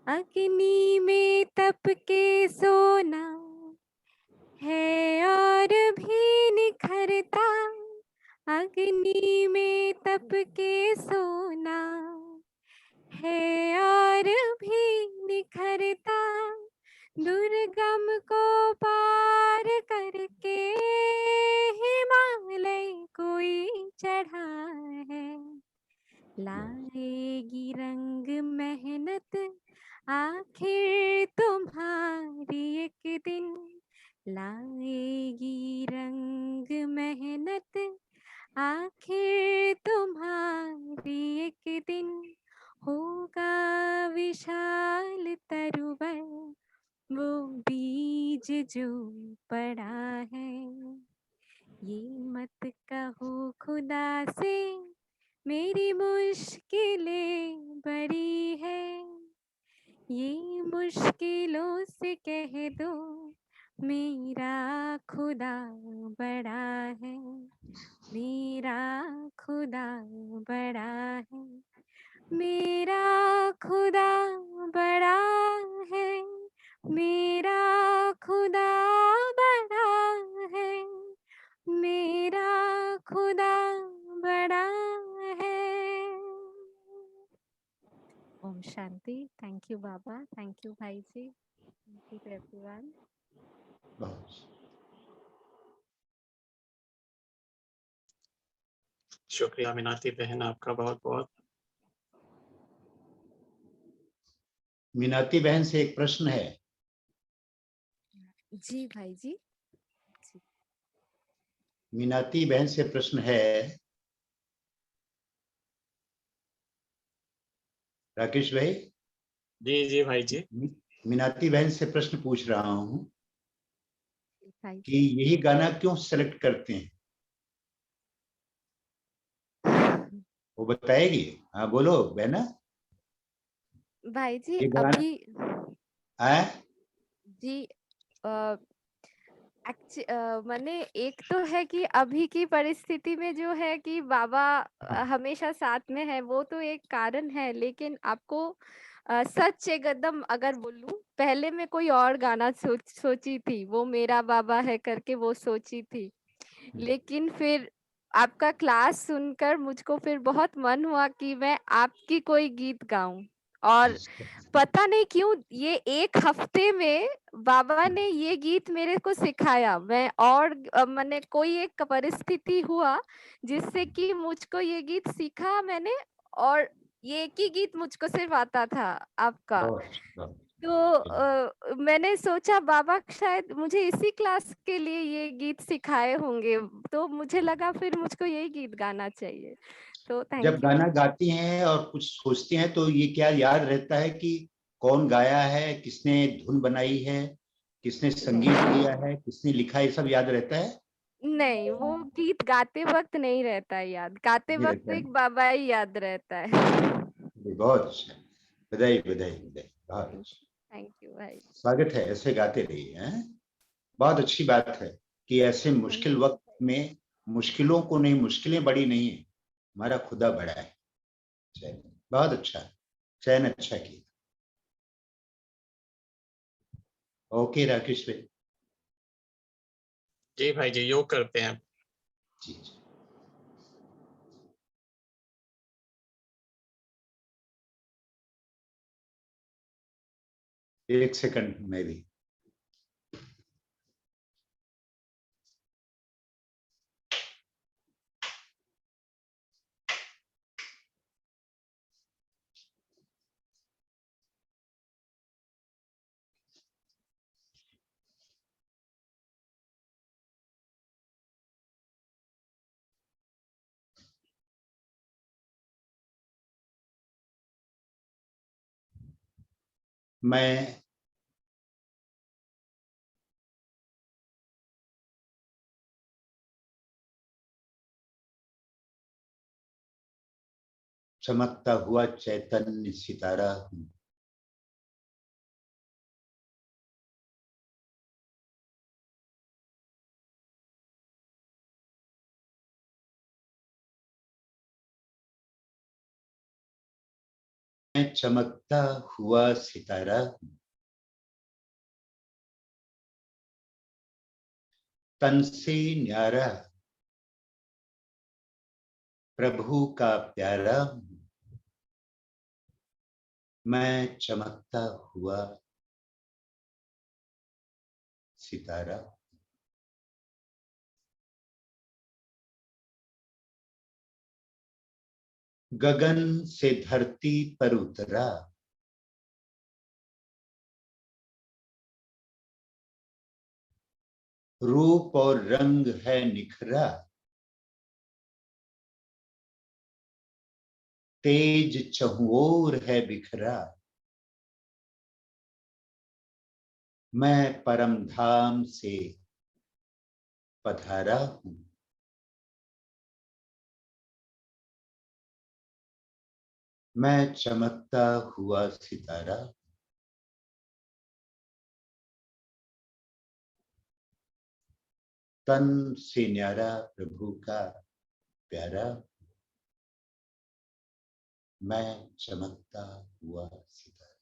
अग्नि में तप के सोना है और भी निखरता, अग्नि में तप के सोना है और भी निखरता, दुर्गम को पार करके हिमालय कोई चढ़ा है। लाएगी रंग मेहनत आखिर तुम्हारी एक दिन, लाएगी रंग मेहनत आखिर तुम्हारी एक दिन, होगा विशाल तरुवर वो बीज जो पड़ा है। ये मत कहो खुदा से मेरी मुश्किलें बड़ी है, ये मुश्किलों से कह दो मेरा खुदा बड़ा है, मेरा खुदा बड़ा है, मेरा खुदा बड़ा है, मेरा खुदा बड़ा है, मेरा खुदा बड़ा है। ओम शांति। थैंक यू बाबा, थैंक यू भाई जी, थैंक यू एवरीवन। बहुत शुक्रिया मीनाती बहन, आपका बहुत बहुत। मीनाती बहन से एक प्रश्न है। जी भाई जी। मीनाती बहन से प्रश्न है, राकेश भाई। जी जी भाई जी। मीनाती बहन से प्रश्न पूछ रहा हूँ भाई कि यही गाना क्यों सेलेक्ट करते हैं, वो बताएगी? हाँ बोलो बहना। भाई जी ये गाना अभी है? जी मैंने एक तो है कि अभी की परिस्थिति में जो है कि बाबा हमेशा साथ में है, वो तो एक कारण है, लेकिन आपको सच एकदम अगर बोलूं, पहले मैं कोई और गाना सोची थी, वो मेरा बाबा है करके वो सोची थी, लेकिन फिर आपका क्लास सुनकर मुझको फिर बहुत मन हुआ कि मैं आपकी कोई गीत गाऊं, और पता नहीं क्यों ये एक हफ्ते में बाबा ने ये गीत मेरे को सिखाया। मैं और मैंने कोई एक परिस्थिति हुआ जिससे कि मुझको ये गीत सीखा मैंने, और ये एक ही गीत मुझको सिर्फ आता था आपका। तो मैंने सोचा बाबा शायद मुझे इसी क्लास के लिए ये गीत सिखाए होंगे, तो मुझे लगा फिर मुझको यही गीत गाना चाहिए। तो जब थैंक यू। गाना गाती हैं और कुछ सोचती हैं तो ये क्या याद रहता है कि कौन गाया है, किसने धुन बनाई है, किसने संगीत दिया है, किसने लिखा है, ये सब याद रहता है? नहीं, वो गीत गाते वक्त नहीं रहता है याद, गाते नहीं वक्त रहता है। एक बाबा ही याद रहता है। बहुत अच्छा, बधाई बधाई बधाई, बहुत अच्छा। थैंक यू भाई। स्वागत है, ऐसे गाते रहिए। हैं, बहुत अच्छी बात है कि ऐसे थैंक मुश्किल वक्त में मुश्किलों को नहीं, मुश्किलें बड़ी नहीं है, हमारा खुदा बड़ा है। चयन बहुत अच्छा, चयन अच्छा किया। ओके राकेश भाई। जी भाई जी, योग करते हैं। जी जी। एक सेकंड में भी। मैं चमकता हुआ चैतन्य सितारा हूं। मैं चमकता हुआ सितारा हूं। तन से न्यारा, प्रभु का प्यारा हूं। मैं चमकता हुआ सितारा। गगन से धरती पर उतरा, रूप और रंग है निखरा, तेज चहुओर है बिखरा। मैं परम धाम से पधारा हूं। मैं चमकता हुआ सितारा। तन से न्यारा, प्रभु का प्यारा। मैं चमकता हुआ सितारा।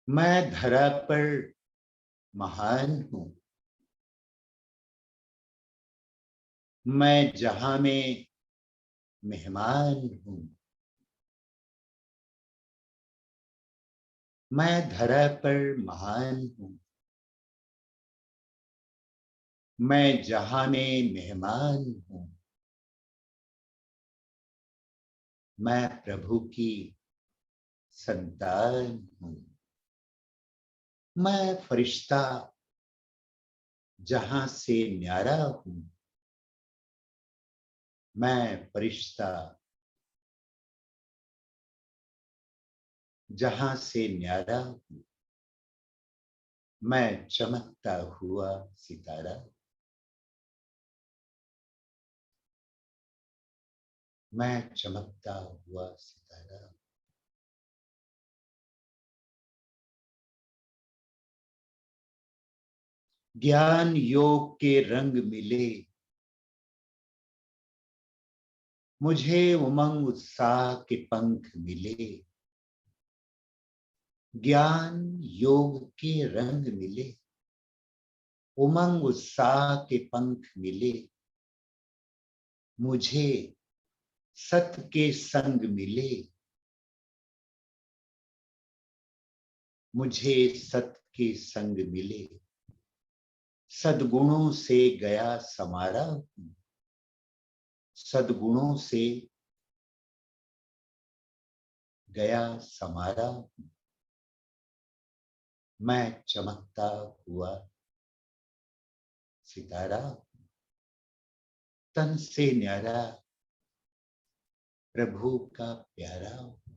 मैं धरा पर महान हूं। मैं जहां में मेहमान हूं। मैं धरा पर महान हूं। मैं जहां में मेहमान हूं। मैं प्रभु की संतान हूं। मैं फरिश्ता जहां से न्यारा हूं। मैं फरिश्ता जहां से न्यारा हूं। मैं चमकता हुआ सितारा। मैं चमकता हुआ सितारा। ज्ञान योग के रंग मिले, मुझे उमंग उत्साह के पंख मिले। ज्ञान योग के रंग मिले, उमंग उत्साह के पंख मिले। मुझे सत के संग मिले। मुझे सत के संग मिले। सद्गुणों से गया समारा हूं। सद्गुणों से गया समारा हूं। मैं चमकता हुआ सितारा। तन से न्यारा, प्रभु का प्यारा हूं।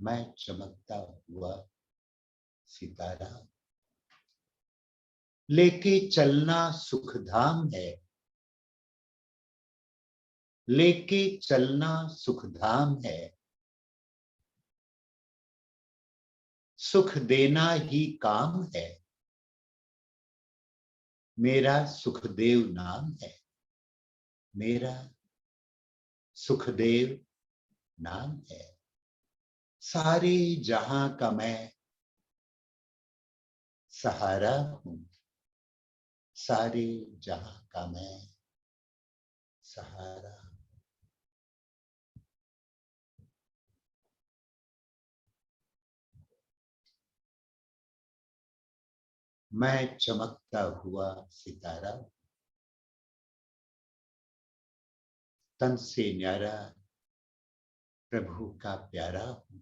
मैं चमकता हुआ सितारा। लेके चलना सुखधाम है। लेके चलना सुखधाम है। सुख देना ही काम है। मेरा सुखदेव नाम है। मेरा सुखदेव नाम है। सारे जहां का मैं सहारा हूं। सारे जहां का मैं सहारा हूं। मैं चमकता हुआ सितारा। तन से न्यारा, प्रभु का प्यारा हूं।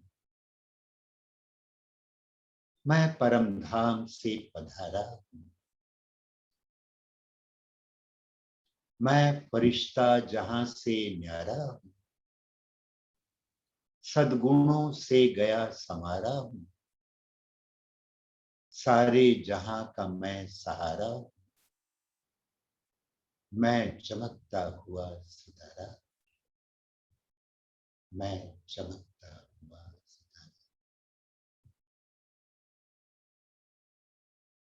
मैं परम धाम से पधारा हूं। मैं फरिश्ता जहां से न्यारा हूं। सद्गुणों से गया समारा हूं। सारे जहां का मैं सहारा हूं। मैं चमकता हुआ सितारा, मैं चमकता हुआ सितारा,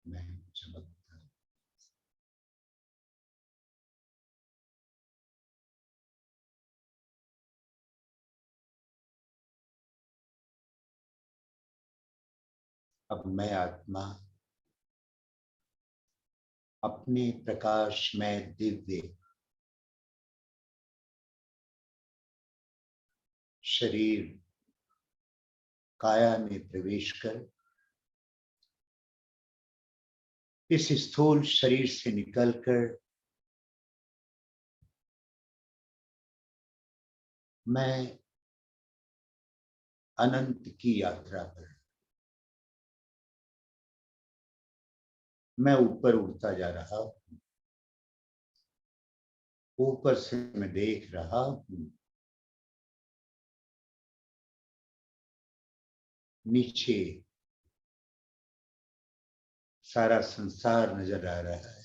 मैं चमकता। अब मैं आत्मा अपने प्रकाश में दिव्य शरीर काया में प्रवेश कर इस स्थूल शरीर से निकलकर मैं अनंत की यात्रा पर, मैं ऊपर उड़ता जा रहा हूं। ऊपर से मैं देख रहा हूं नीचे सारा संसार नजर आ रहा है।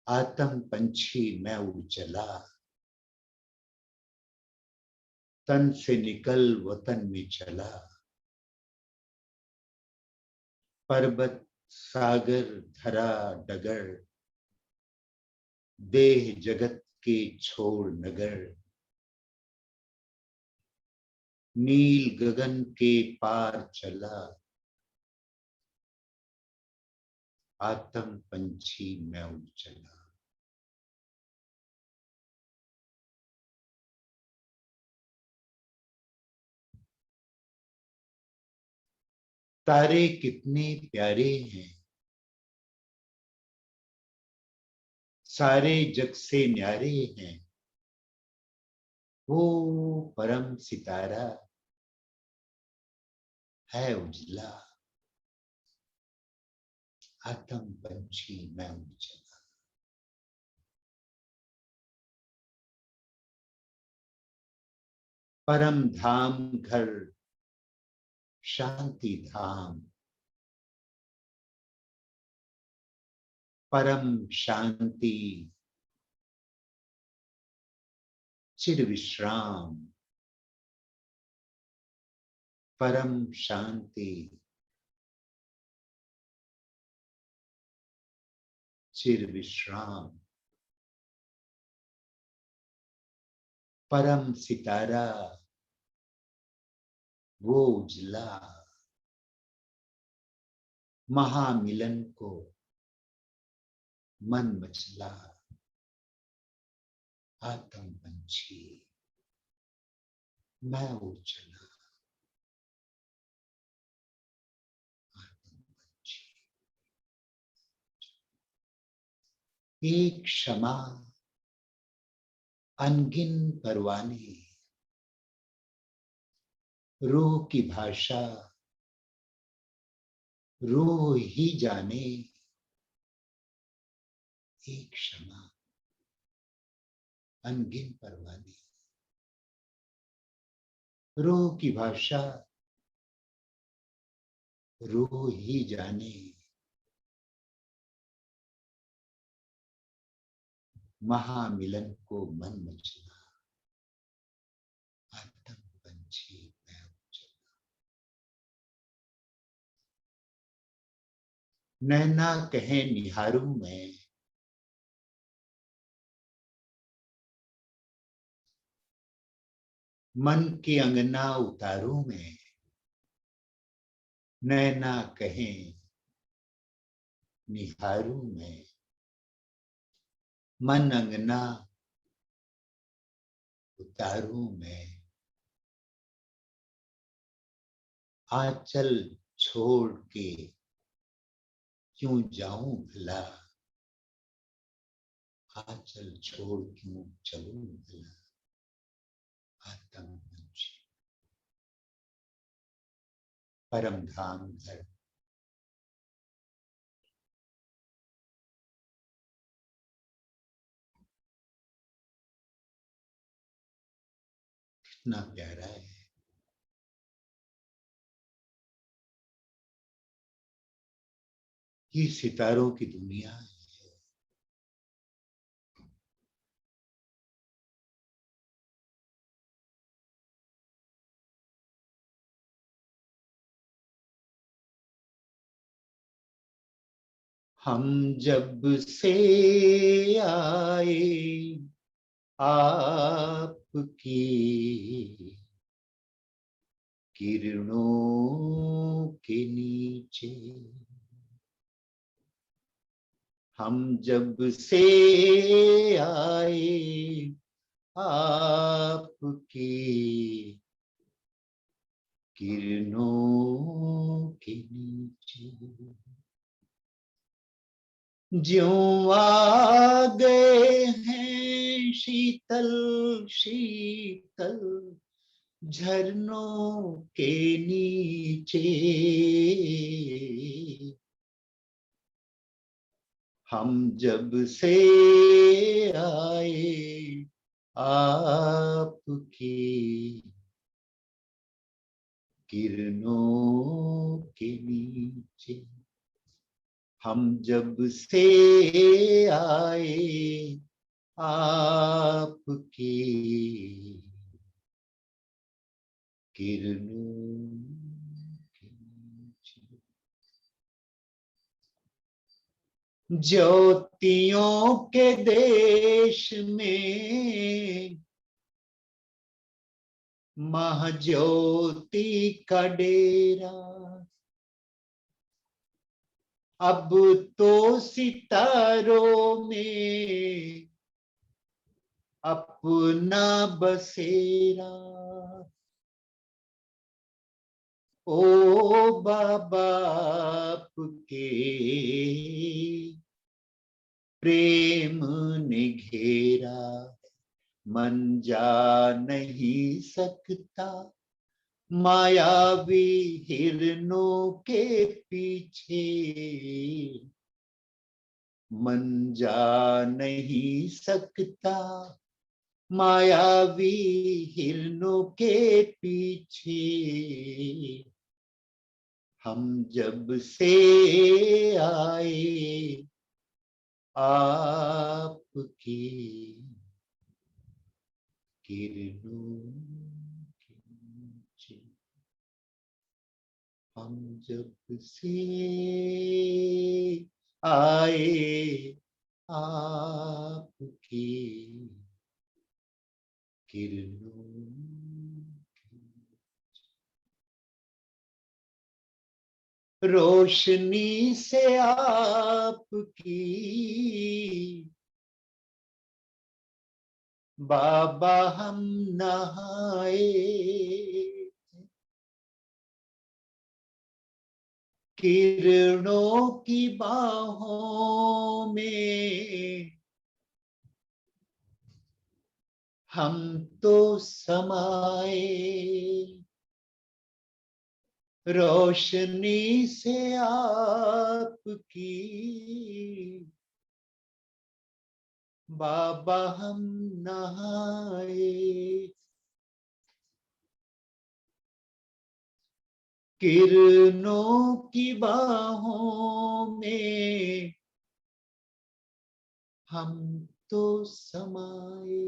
आत्म पंछी मैं उड़ चला, तन से निकल वतन में चला। पर्वत सागर धरा डगर, देह जगत के छोड़ नगर। नील गगन के पार चला, आत्म पंछी मैं उड़ चला। तारे कितने प्यारे हैं, सारे जग से न्यारे हैं। वो परम सितारा है उजला, आत्म पंछी मैं उड़ चला। परम धाम घर शांति धाम, परम शांति चिर विश्राम। परम शांति चिर विश्राम। परम सितारा वो उजला, महामिलन को मन मचला। आत्म पंछी मैं उड़ चला, आत्म पंछी। एक क्षमा अनगिन परवाने, रूह की भाषा रूह ही जाने। एक क्षमा अनगिन परवाने, रूह की भाषा रूह ही जाने। महामिलन को मन मचला, आत्म पंछी मैं उड़ चला। नैना कहे निहारूं मैं, मन के अंगना उतारूं मैं। नैना कहे निहारूं मैं, मन अंगना उतारूं मैं। आंचल छोड़ के क्यों जाऊं भला, आंचल छोड़ क्यों चलूं भला। आत्म पंछी परम धाम घर, कितना प्यारा है। ये सितारों की दुनिया है। हम जब से आए आपकी किरणों के नीचे, हम जब से आए आपकी किरणों के नीचे, ज्यों आ गए हैं शीतल शीतल झरनों के नीचे, हम जब से आए आपकी किरणों के नीचे, हम जब से आए आपकी किरणों के नीचे, ज्योतियों के देश में महाज्योति का डेरा, अब तो सितारों में अपना बसेरा, ओ बाबा आपके प्रेम ने घेरा, मन जा नहीं सकता मायावी हिरनों के पीछे, मन जा नहीं सकता मायावी हिरनों के पीछे, हम जब से आए आपकी किरणों के नीचे, हम जब से आए आपकी किरणों के नीचे, रोशनी से आपकी बाबा हम नहाए, किरणों की बाहों में हम तो समाए, रोशनी से आपकी बाबा हम नहाए, किरणों की बाहों में हम तो समाए,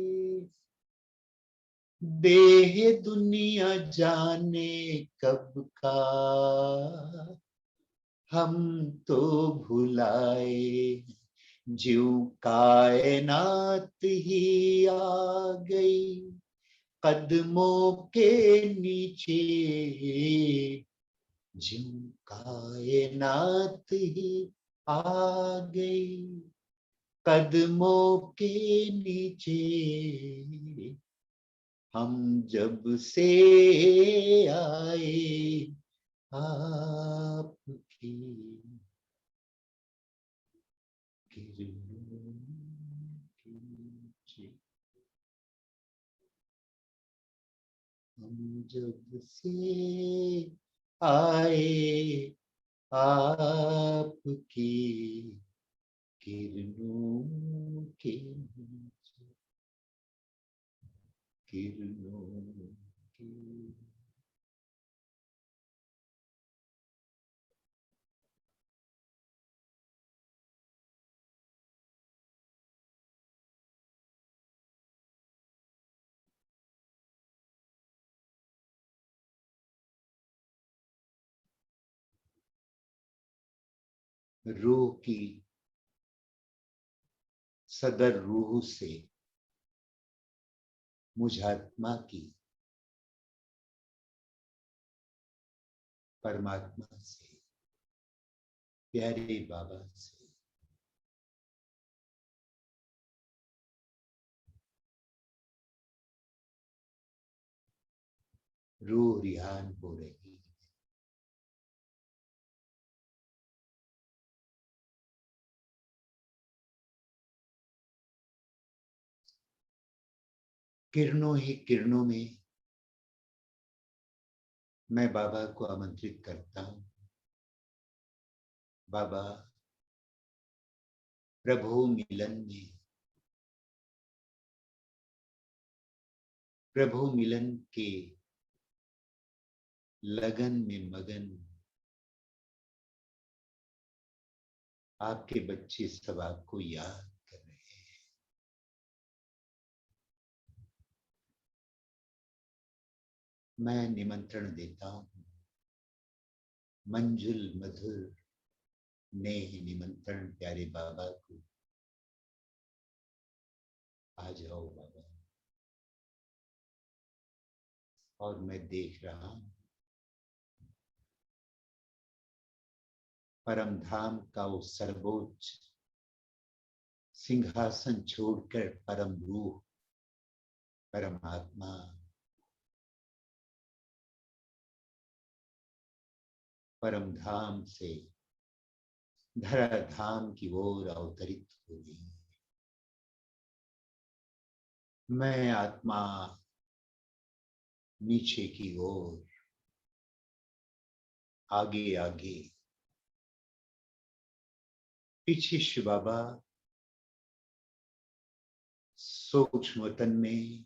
देह दुनिया जाने कब का हम तो भुलाए, ज्यों कायनात ही आ गई कदमों के नीचे, ज्यों कायनात ही आ गई कदमों के नीचे, हम जब से आए आपकी किरणों के नीचे, हम जब से आए आपकी किरणों के नीचे, किरणों के रूह की सदर रूह से, मुझ आत्मा की परमात्मा से, प्यारे बाबा से रूह रिहान हो रही है। किरणों ही किरणों में मैं बाबा को आमंत्रित करता हूं। बाबा, प्रभु मिलन में, प्रभु मिलन के लगन में मगन आपके बच्चे सब आपको याद कर रहे हैं। मैं निमंत्रण देता हूं, मंजुल मधुर नेह निमंत्रण प्यारे बाबा को, आ जाओ बाबा। और मैं देख रहा हूं परम धाम का वो सर्वोच्च सिंहासन छोड़कर परम रूह, परमात्मा परम धाम से धरा धाम की ओर अवतरित हो रही है। मैं आत्मा नीचे की ओर, आगे आगे, पीछे शिव बाबा सूक्ष्म तन में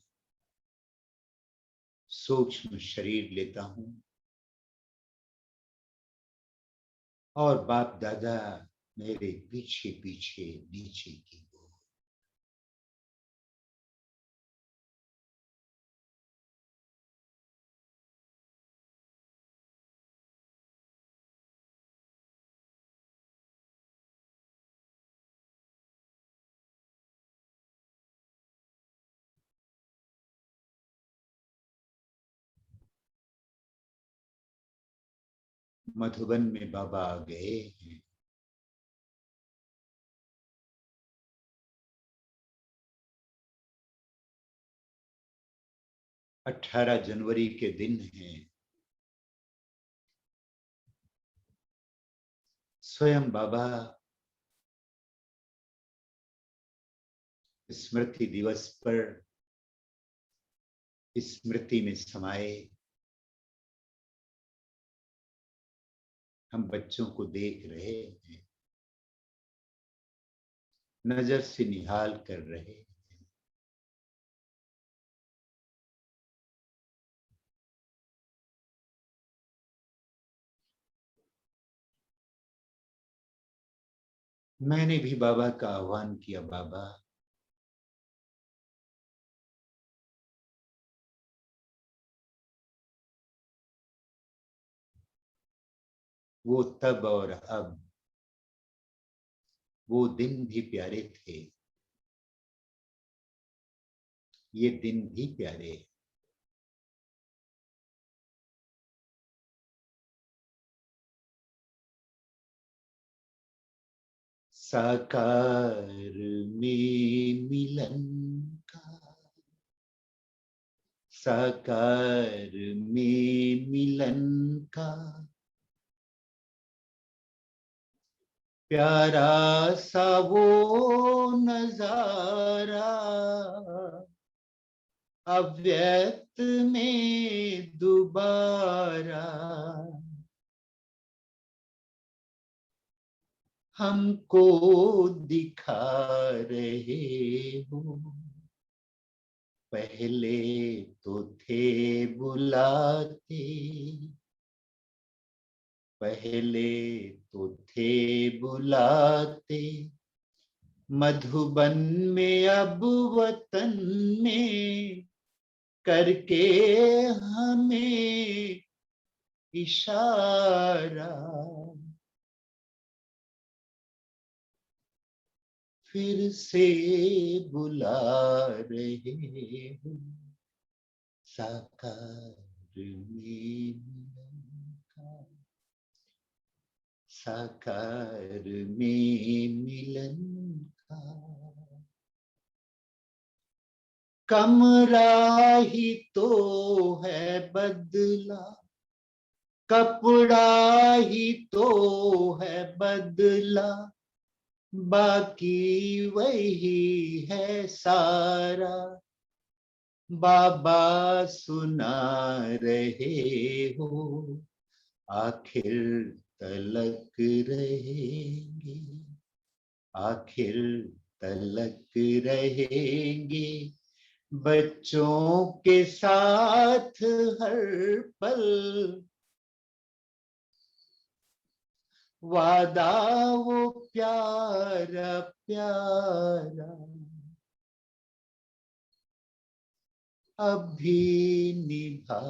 सूक्ष्म शरीर लेता हूं और बाप दादा मेरे पीछे पीछे नीचे की ओर। मधुबन में बाबा आ गए हैं। अठारह जनवरी के दिन है। स्वयं बाबा स्मृति दिवस पर स्मृति में समाये हम बच्चों को देख रहे हैं, नजर से निहाल कर रहे हैं। मैंने भी बाबा का आह्वान किया, बाबा वो तब और अब, वो दिन भी प्यारे थे, ये दिन भी प्यारे। साकार में मिलन का, साकार में मिलन का प्यारा सा वो नजारा, अव्यक्त में दोबारा हमको दिखा रहे हो। पहले तो थे बुलाते, पहले तो थे बुलाते, मधुबन में अब वतन में करके हमें इशारा। फिर से बुला रहे हो, साकार में मिलन का, साकार में मिलन का। कमरा ही तो है बदला, कपड़ा ही तो है बदला, बाकी वही है सारा। बाबा सुना रहे हो, आखिर तलक रहेंगे, आखिर तलक रहेंगे, बच्चों के साथ हर पल। वादा वो प्यारा प्यारा अभी निभा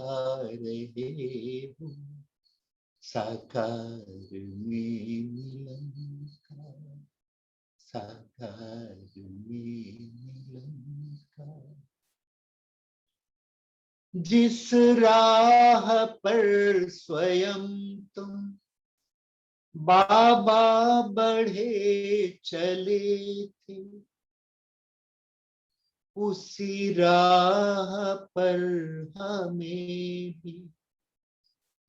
रहे हो, साकार में मिलन का, साकार में मिलन का। जिस राह पर स्वयं तुम बाबा बढ़े चले थे, उसी राह पर हमें भी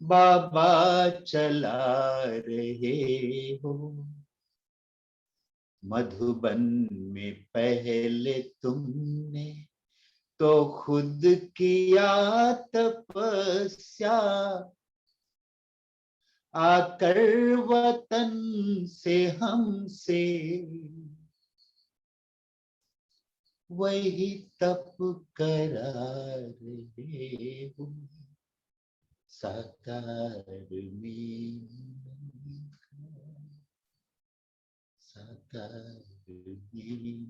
बाबा चला रहे हो। मधुबन में पहले तुमने तो खुद किया तपस्या, आकर वतन से हमसे वही तप करा रहे हो, साकार में साकार में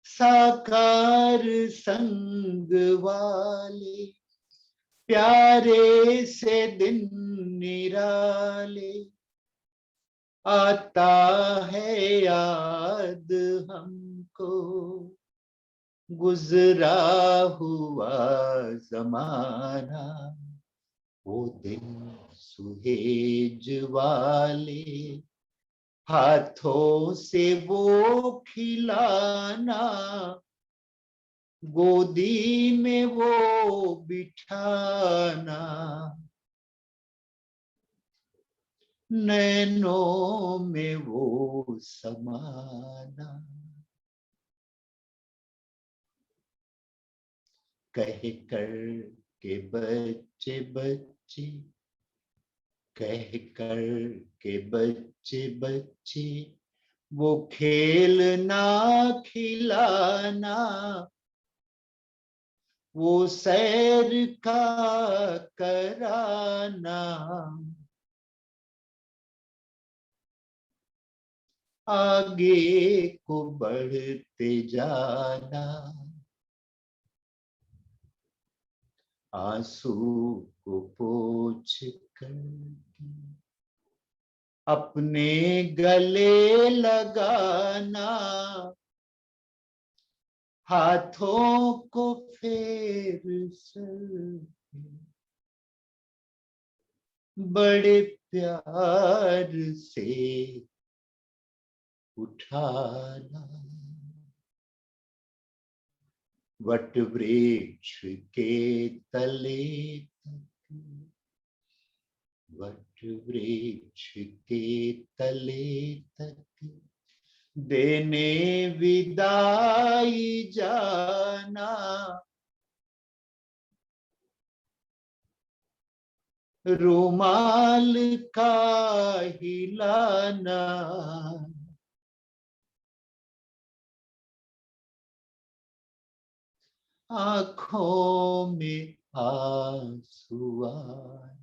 साकार संग वाले प्यारे से दिन निराले, आता है याद हमको गुजरा हुआ जमाना। वो दिन सुहेज वाले हाथों से वो खिलाना, गोदी में वो बिठाना, नैनों में वो समाना। कह कर के बच्चे बच्चे, कह कर के बच्चे बच्चे, वो खेलना खिलाना, वो सैर का कराना, आगे को बढ़ते जाना, आंसू को पोंछ कर अपने गले लगाना, हाथों को फेर सर बड़े प्यार से उठाना। वट वृक्ष के तले तक, वट वृक्ष के तले तक देने विदाई जाना, रुमाल का हिलाना, आंखों में आंसू आना।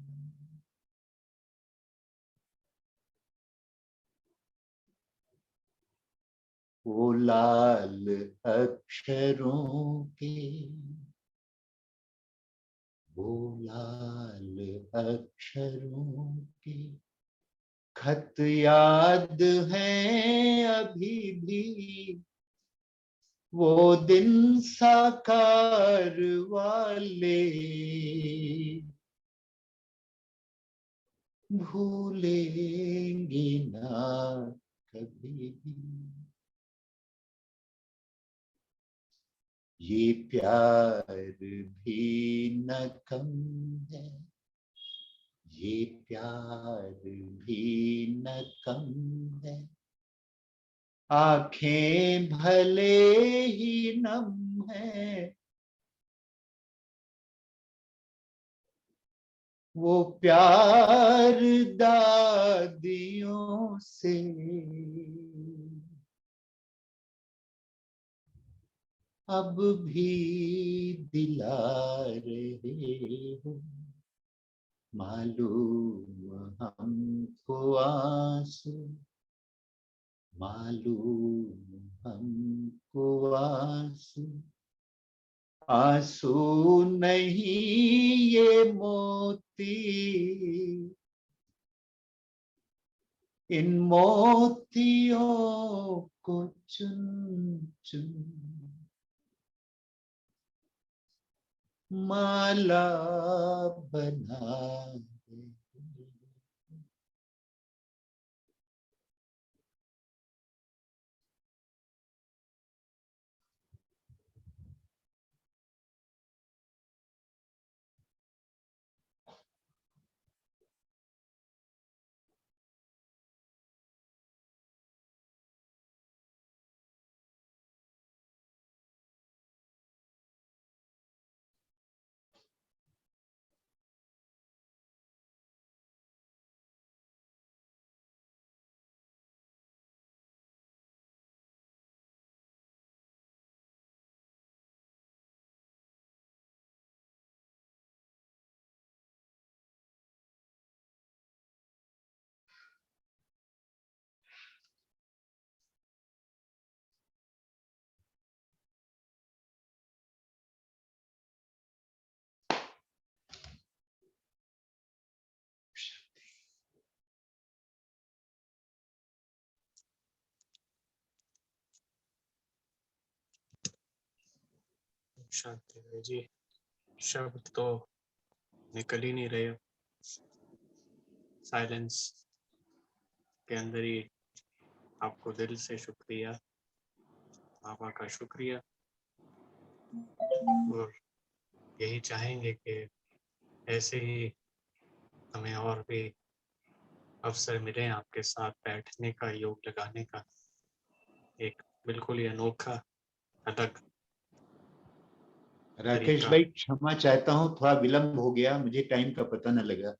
वो लाल अक्षरों के, वो लाल अक्षरों के खत याद है अभी भी वो दिन साकार वाले, भूलेंगे ना कभी भी। ये प्यार भी न कम है, ये प्यार भी न कम है, आंखें भले ही नम है, वो प्यार दादियों से अब भी दिला रहे हो। मालूम हमको आंसू, मालूम हमको आंसू, आंसू नहीं ये मोती, इन मोतियों को चुन चुन माला बना दे। शांति भाई जी, शब्द तो निकल ही नहीं रहे, साइलेंस के अंदर ही। आपको दिल से शुक्रिया, बाबा का शुक्रिया, और यही चाहेंगे कि ऐसे ही हमें और भी अवसर मिले आपके साथ बैठने का, योग लगाने का, एक बिल्कुल ही अनोखा अलग राकेश तरीका। भाई क्षमा चाहता हूँ, थोड़ा विलंब हो गया, मुझे टाइम का पता न लगा।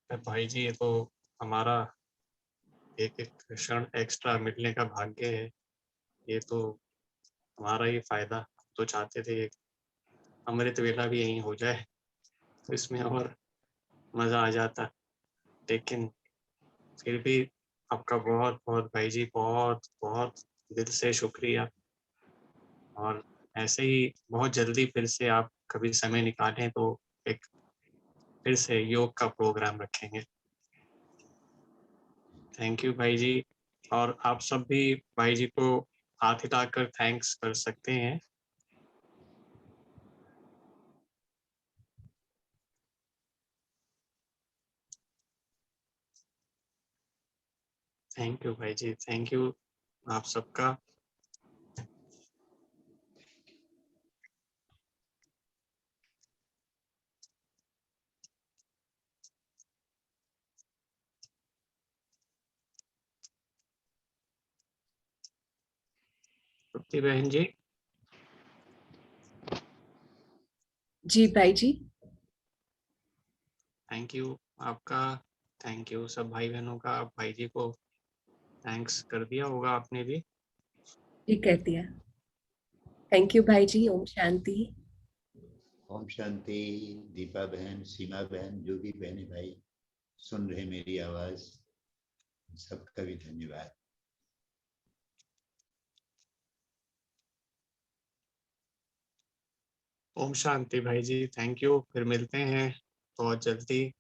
भाई जी, ये तो हमारा एक एक क्षण एक्स्ट्रा मिलने का भाग्य है, ये तो हमारा ही फायदा। तो चाहते थे अमृत वेला भी यहीं हो जाए तो इसमें और मजा आ जाता, लेकिन फिर भी आपका बहुत बहुत भाई जी, बहुत बहुत दिल से शुक्रिया। और ऐसे ही बहुत जल्दी फिर से आप कभी समय निकालें तो एक फिर से योग का प्रोग्राम रखेंगे। थैंक यू भाई जी। और आप सब भी भाई जी को हाथ हिलाकर थैंक्स कर सकते हैं। थैंक यू भाई जी, थैंक यू आप सबका। तृप्ति बहन जी। जी भाई जी। थैंक यू आपका, थैंक यू सब भाई बहनों का। आप भाई जी को थैंक्स कर दिया होगा आपने भी। जी कर दिया। थैंक यू भाई जी। ओम शांति। ओम शांति। दीपा बहन, सीमा बहन, जो भी बहने भाई सुन रहे मेरी आवाज, सबका भी धन्यवाद। ओम शांति भाई जी, थैंक यू। फिर मिलते हैं बहुत जल्दी।